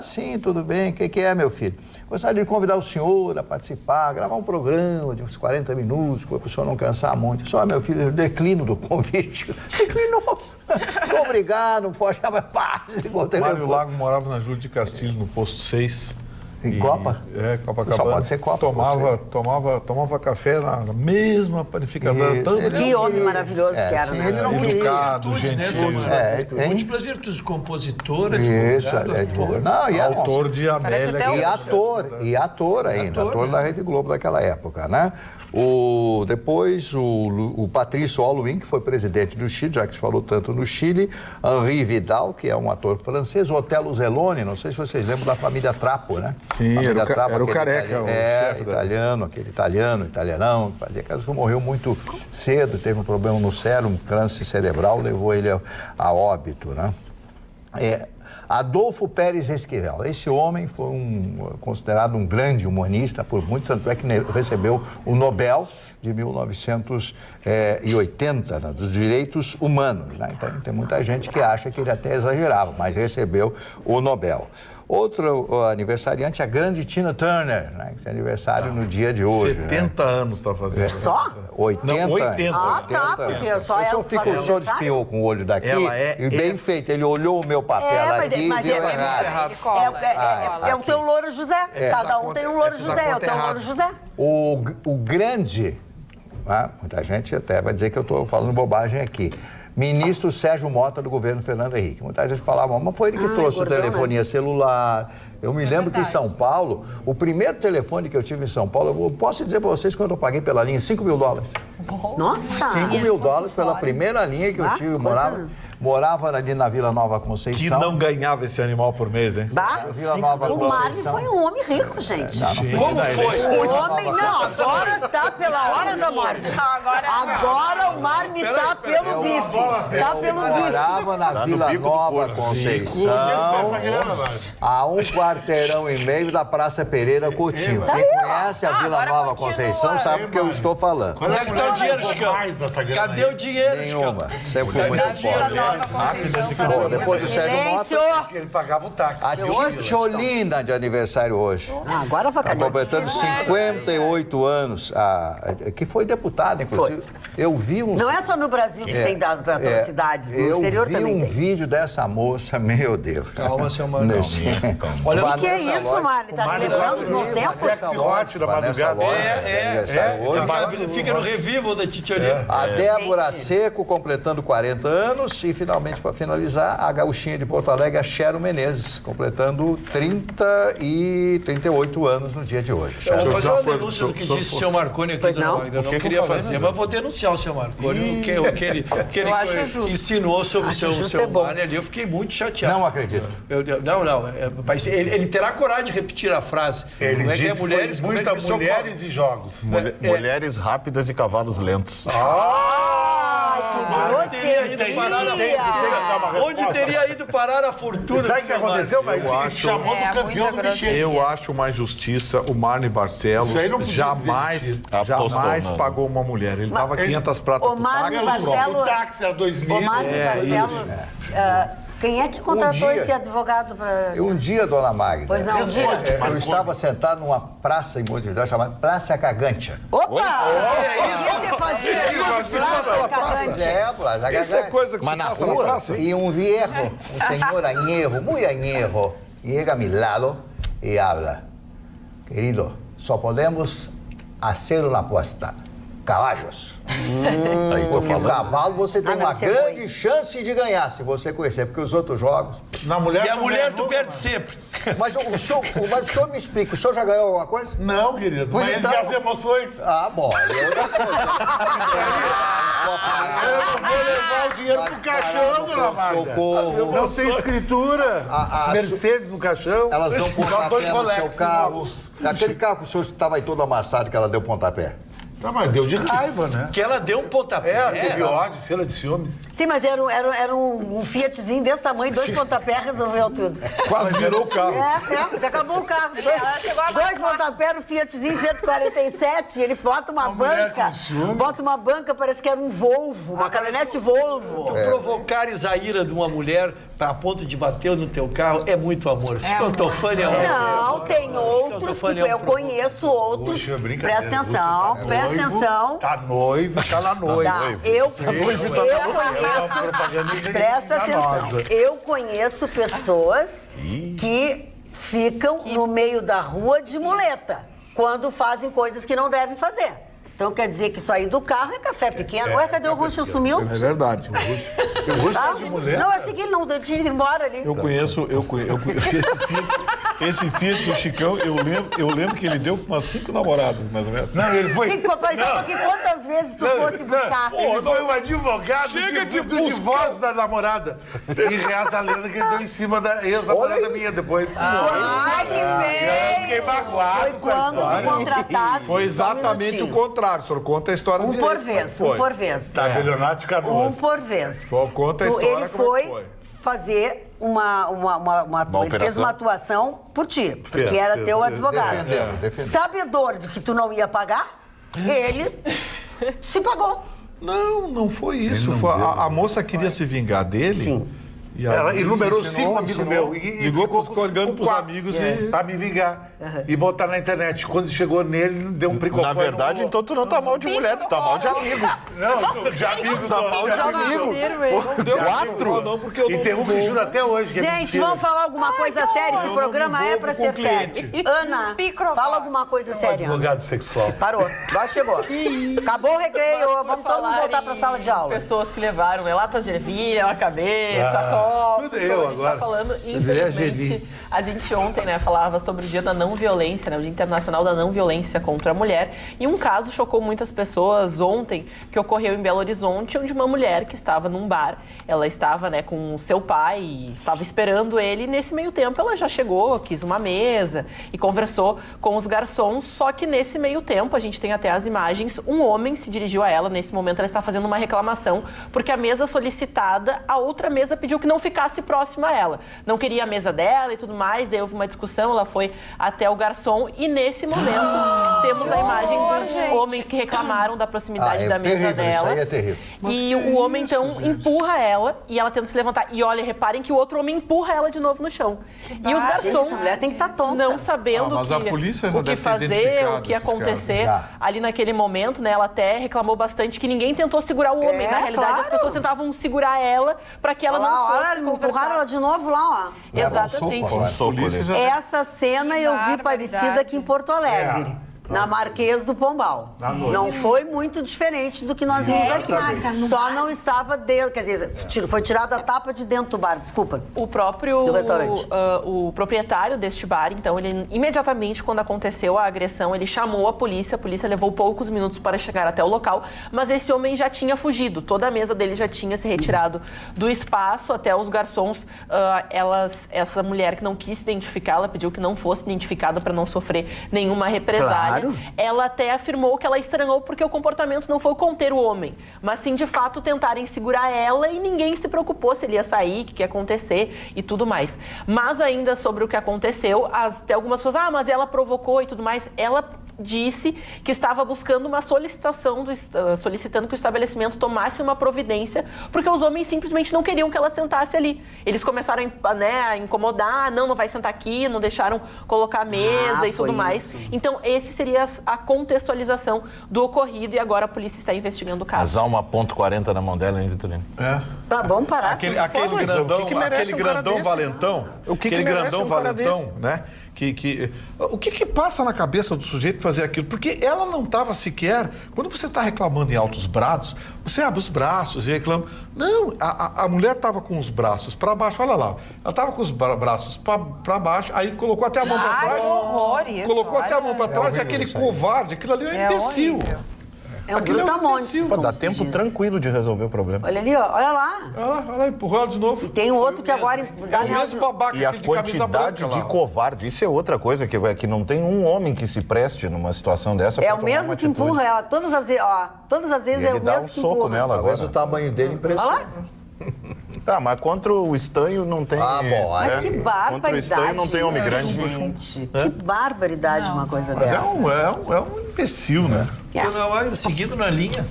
Sim, tudo bem. O que é, meu filho? Gostaria de convidar o senhor a participar, gravar um programa de uns 40 minutos, para o senhor não cansar muito. Só, meu filho, eu declino do convite. Declinou. Muito obrigado, um forte abraço. Mário Lago morava na Júlio de Castilho, no posto 6. Em Copa? Copacabana. Só pode ser Copa. Tomava café na mesma panificadora. Que homem maravilhoso que era, né? Ele não educado, gentil. Múltiplas virtudes, compositor, Isso, advogado, não, e autor de Amélia. E ator ainda, ator da Rede Globo daquela época, né? Depois o Patrício Alouin, que foi presidente do Chile, já que se falou tanto no Chile, Henri Vidal, que é um ator francês, o Otelo Zellone, não sei se vocês lembram da família Trapo, né? Sim, família era o careca, o chefe italiano, aquele italianão, que fazia caso que morreu muito cedo, teve um problema no cérebro, um câncer cerebral, levou ele a óbito, né? Adolfo Pérez Esquivel. Esse homem foi considerado um grande humanista por muitos, tanto é que recebeu o Nobel de 1980, né, dos direitos humanos, né? Então, tem muita gente que acha que ele até exagerava, mas recebeu o Nobel. Outro aniversariante é a grande Tina Turner, né? Que é aniversário no dia de hoje. 70 anos está fazendo. Só? 80. Não, 80. Ah, tá, porque eu só despiou com o olho daqui e bem feito. Ele olhou o meu papel aqui e viu errado. É o teu louro José. Cada um tem um louro José. É o teu louro José. O grande, muita gente até vai dizer que eu estou falando bobagem aqui, ministro Sérgio Mota do governo Fernando Henrique. Muita gente falava, mas foi ele que trouxe o telefonia celular. Eu me lembro que em São Paulo, o primeiro telefone que eu tive em São Paulo, eu posso dizer para vocês quando eu paguei pela linha, $5 mil. Nossa! $5 mil pela primeira linha que eu tive, morava ali na Vila Nova Conceição. Que não ganhava esse animal por mês, hein? Vila Nova O Marley Conceição. foi um homem rico, gente. Como foi? O homem, não, agora tá pela hora da morte. Agora o Marley tá pelo bife. Tá pelo bife. Morava na Vila Nova Conceição, a 1 quarteirão e meio da Praça Pereira Coutinho. Quem conhece a Vila Nova Conceição sabe o que eu estou falando. Onde é que tá o dinheiro, Chicão? Cadê o dinheiro, Chicão? Nenhuma. Sempre fui muito pobre. Bom, depois do Sérgio Mota, Ele pagava o táxi. a Tcholina de aniversário hoje. Agora vai Está completando 58 anos, que foi deputada, inclusive. Eu vi uns... Não é só no Brasil que tem dado para atrocidades, no exterior também Eu vi um tem. vídeo dessa moça, meu Deus. Calma, seu Marcão. Olha, O que é isso, Mari? Tá lembrando os meus tempos? boate da madrugada. Fica no revival da Titiolina. A Débora Seco completando 40 anos e finalmente, para finalizar, a gauchinha de Porto Alegre, a Chero Menezes, completando 38 anos no dia de hoje. Eu vou fazer uma denúncia do que disse o senhor Marconi aqui, dona Magda. Eu não queria fazer, mas vou denunciar o senhor Marconi. O que ele insinuou sobre o seu Marne ali, eu fiquei muito chateado. Não acredito. Ele terá coragem de repetir a frase. Ele disse que muitas mulheres e jogos. Mulheres rápidas e cavalos lentos. Onde teria ido parar a fortuna? Sabe o que aconteceu? Mas ele chamou do campeão do Michel. Eu acho uma injustiça o Marne Barcelos jamais pagou uma mulher. Ele dava 500 pratas o Marne Barcelos, o táxi era 2 mil. O Marne Barcelos, quem é que contratou esse advogado para... Um dia, dona Magda, pois não, eu estava sentado numa praça em Montevidéu chamada Praça Cagantia. Opa! Você fazia Praça Cagantia? Isso é coisa que se passa na praça. E um viejo, um senhor añejo, muy añejo, llega a mi lado e habla. Querido, só podemos hacer uma aposta. Caballos. Porque o cavalo você tem uma grande chance de ganhar, se você conhecer, porque os outros jogos... A mulher tu perde sempre. Mas o senhor me explica, o senhor já ganhou alguma coisa? Não, querido, mas então... as emoções. Bom, é outra coisa. Eu não vou levar o dinheiro pro caixão, dona Magda. Socorro. Não tem escritura. Mercedes no caixão. Elas dão pontapé no seu carro. Aquele carro que o senhor estava aí todo amassado que ela deu pontapé. Não, mas deu de raiva, né? Que ela deu um pontapé. Teve ódio, cena de ciúmes. Sim, mas era um Fiatzinho desse tamanho, 2 pontapés, resolveu tudo. Quase virou o carro. Acabou o carro. 2 pontapés no Fiatzinho 147, ele bota uma banca, parece que era um Volvo, uma caminhonete Volvo. Tu provocares a ira de uma mulher a ponto de bater no teu carro é muito amor. Estofânia é amor. Não, tem outros que eu conheço outros. Presta atenção, presta atenção. Tá noivo, tá lá noivo. Eu conheço, presta atenção, eu conheço pessoas que ficam no meio da rua de muleta quando fazem coisas que não devem fazer. Então quer dizer que isso aí do carro é café pequeno. Ué, cadê o Russo? Sumiu? É verdade. O Russo tá de muleta. Não, achei que ele não tinha ido embora ali. Eu conheço esse Fiat do Chicão, eu lembro que ele deu umas 5 namoradas, mais ou menos. Não, ele foi... quantas vezes tu fosse buscar? Ele foi um advogado do divórcio da namorada. E reza a lenda que ele deu em cima da ex-namorada minha depois. Eu fiquei magoado. Foi quando tu contrataste. Foi exatamente o contrário. O senhor conta a história um por vez. Tabelionato de Canoas. Um por vez. Só conta a história. Ele foi fazer ele fez uma atuação por ti, porque era teu advogado. Sabedor de que tu não ia pagar, ele se pagou. Não foi isso. A moça queria se vingar dele. Sim. E ela enumerou 5 amigos meus. Ligou colgando pros amigos pra me vingar. E botar na internet. Quando chegou nele, deu um pricofone. Na verdade, então tu não tá mal de mulher, tu tá mal de amigo. Não, de amigo. Tá mal de amigo. Deu 4? E tem um que jura até hoje. Gente, vamos falar alguma coisa séria? Esse programa é pra ser sério. Ana, fala alguma coisa séria. Advogado sexual. Parou. Agora chegou. Acabou o recreio. Vamos todo mundo voltar pra sala de aula. Pessoas que levaram latas de ervilha na cabeça, tudo eu agora. Tá falando, infelizmente, a gente ontem, falava sobre o Dia da Não Violência, o Dia Internacional da Não Violência contra a Mulher. E um caso chocou muitas pessoas ontem, que ocorreu em Belo Horizonte, onde uma mulher que estava num bar, ela estava, com o seu pai, estava esperando ele, e nesse meio tempo ela já chegou, quis uma mesa e conversou com os garçons, só que nesse meio tempo, a gente tem até as imagens, um homem se dirigiu a ela, nesse momento ela está fazendo uma reclamação, porque a mesa solicitada, a outra mesa pediu que não ficasse próxima a ela. Não queria a mesa dela e tudo mais, daí houve uma discussão, ela foi até o garçom e nesse momento temos a imagem dos homens que reclamaram da proximidade da mesa dela. Isso aí é terrível. E o homem então empurra ela e ela tenta se levantar. E olha, reparem que o outro homem empurra ela de novo no chão. E os garçons, tem que estar tonta, não sabendo o que fazer, o que ia acontecer ali naquele momento, ela até reclamou bastante que ninguém tentou segurar o homem. Na realidade, as pessoas tentavam segurar ela para que ela não agora empurraram ela de novo lá, ó. Exatamente. Essa cena eu vi parecida aqui em Porto Alegre. Na Marquês do Pombal. Não foi muito diferente do que nós vimos aqui. Só não estava dentro, quer dizer, foi tirada a tapa de dentro do bar, desculpa. O próprio do restaurante. O proprietário deste bar, então, ele imediatamente, quando aconteceu a agressão, ele chamou a polícia levou poucos minutos para chegar até o local, mas esse homem já tinha fugido, toda a mesa dele já tinha se retirado do espaço, até os garçons, essa mulher que não quis se identificar, ela pediu que não fosse identificada para não sofrer nenhuma represália. Claro. Ela até afirmou que ela estranhou porque o comportamento não foi conter o homem, mas sim, de fato, tentarem segurar ela e ninguém se preocupou se ele ia sair, o que ia acontecer e tudo mais. Mas ainda sobre o que aconteceu, até algumas pessoas, mas ela provocou e tudo mais, ela disse que estava buscando uma solicitação, solicitando que o estabelecimento tomasse uma providência, porque os homens simplesmente não queriam que ela sentasse ali. Eles começaram a incomodar, não vai sentar aqui, não deixaram colocar a mesa e tudo mais. Então, esse seria a contextualização do ocorrido e agora a polícia está investigando o caso. Mas há uma .40 na mão dela, hein, Vitorino? Tá, vamos parar. Aquele grandão valentão, aquele grandão valentão, né? O que passa na cabeça do sujeito fazer aquilo? Porque ela não estava sequer... Quando você está reclamando em altos brados, você abre os braços e reclama. Não, a mulher estava com os braços para baixo, olha lá. Ela estava com os braços para baixo, aí colocou até a mão para trás. Horror isso, colocou até a mão para trás e aquele covarde, aquilo ali é um imbecil. Horrível. É um brutamonte. Dá tempo tranquilo de resolver o problema. Olha ali, ó, olha lá. Olha lá, empurrou ela de novo. E tem um outro que agora... É o mesmo babaca e a de camisa branca quantidade de covarde, isso é outra coisa, que não tem um homem que se preste numa situação dessa. É o mesmo que empurra ela, todas as vezes, ó. Todas as vezes é o mesmo que empurra. Ele dá um soco nela agora. Talvez o tamanho dele impressiona. Mas contra o estanho não tem... Mas que barbaridade. Contra o estanho não tem homem grande. Gente, que barbaridade uma coisa dessa. É um imbecil, né? Seguindo na linha...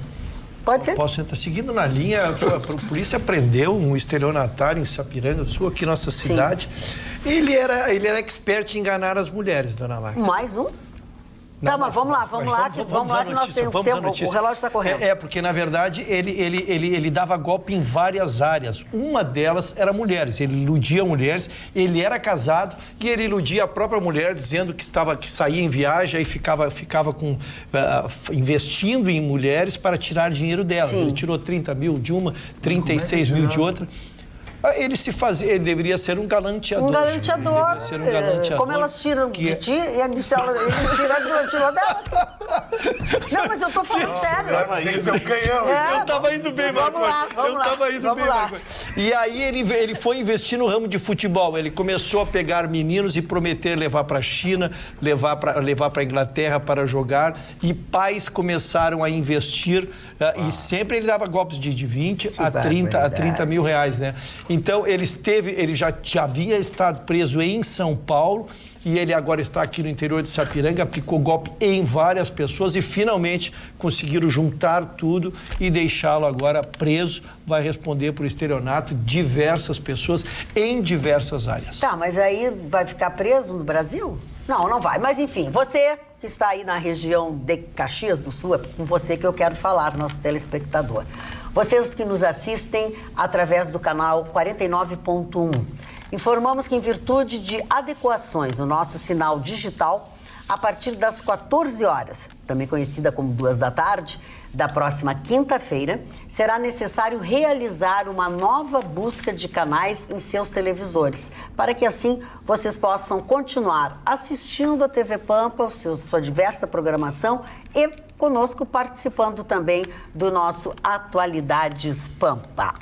Pode ser. Posso entrar? Seguindo na linha, a polícia prendeu um estelionatário em Sapiranga do Sul, aqui na nossa cidade. Ele era expert em enganar as mulheres, dona Magda. Mais um? Tá, mas vamos lá que nós temos tempo, o relógio está correndo. Porque, na verdade, ele dava golpe em várias áreas. Uma delas era mulheres, ele iludia mulheres, ele era casado e ele iludia a própria mulher dizendo que saía em viagem e ficava investindo em mulheres para tirar dinheiro delas. Sim. Ele tirou 30 mil de uma, 36 mil de outra. Ele deveria ser um galanteador. Um galanteador. Como elas tiram de ti, ele tirou delas. Não, mas eu tô falando sério. Eu tava indo bem, Marcos. E aí ele foi investir no ramo de futebol. Ele começou a pegar meninos e prometer levar para a China, levar para a Inglaterra para jogar. E pais começaram a investir. E sempre ele dava golpes de 20 a 30 mil reais, né? Então, ele já havia estado preso em São Paulo e ele agora está aqui no interior de Sapiranga, aplicou golpe em várias pessoas e finalmente conseguiram juntar tudo e deixá-lo agora preso. Vai responder por estelionato diversas pessoas em diversas áreas. Tá, mas aí vai ficar preso no Brasil? Não vai. Mas enfim, você que está aí na região de Caxias do Sul, é com você que eu quero falar, nosso telespectador. Vocês que nos assistem através do canal 49.1. Informamos que, em virtude de adequações no nosso sinal digital, a partir das 14 horas, também conhecida como 2 da tarde, da próxima quinta-feira, será necessário realizar uma nova busca de canais em seus televisores, para que assim vocês possam continuar assistindo a TV Pampa, sua diversa programação e conosco participando também do nosso Atualidades Pampa.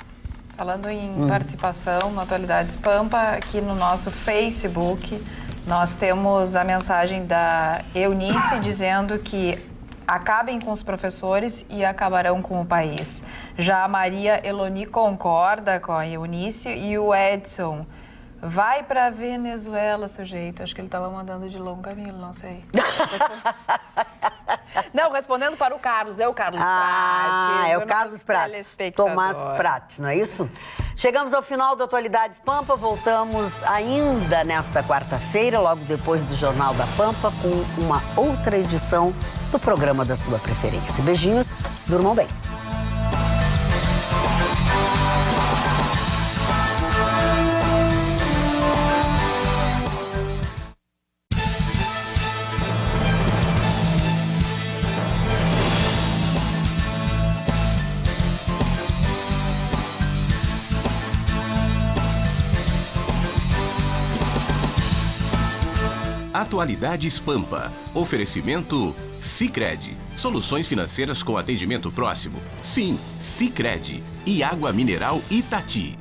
Falando em participação no Atualidades Pampa, aqui no nosso Facebook, nós temos a mensagem da Eunice dizendo que acabem com os professores e acabarão com o país. Já a Maria Eloni concorda com a Eunice e o Edson: vai pra Venezuela, sujeito. Acho que ele estava mandando de longo Camilo, não sei. Não, respondendo para o Carlos, é o Carlos Prates. É o Carlos Prates, Tomás Prates, não é isso? Chegamos ao final do Atualidades Pampa, voltamos ainda nesta quarta-feira, logo depois do Jornal da Pampa, com uma outra edição do programa da sua preferência. Beijinhos, durmam bem. Atualidades Pampa. Oferecimento Sicredi. Soluções financeiras com atendimento próximo. Sim, Sicredi. E água mineral Itati.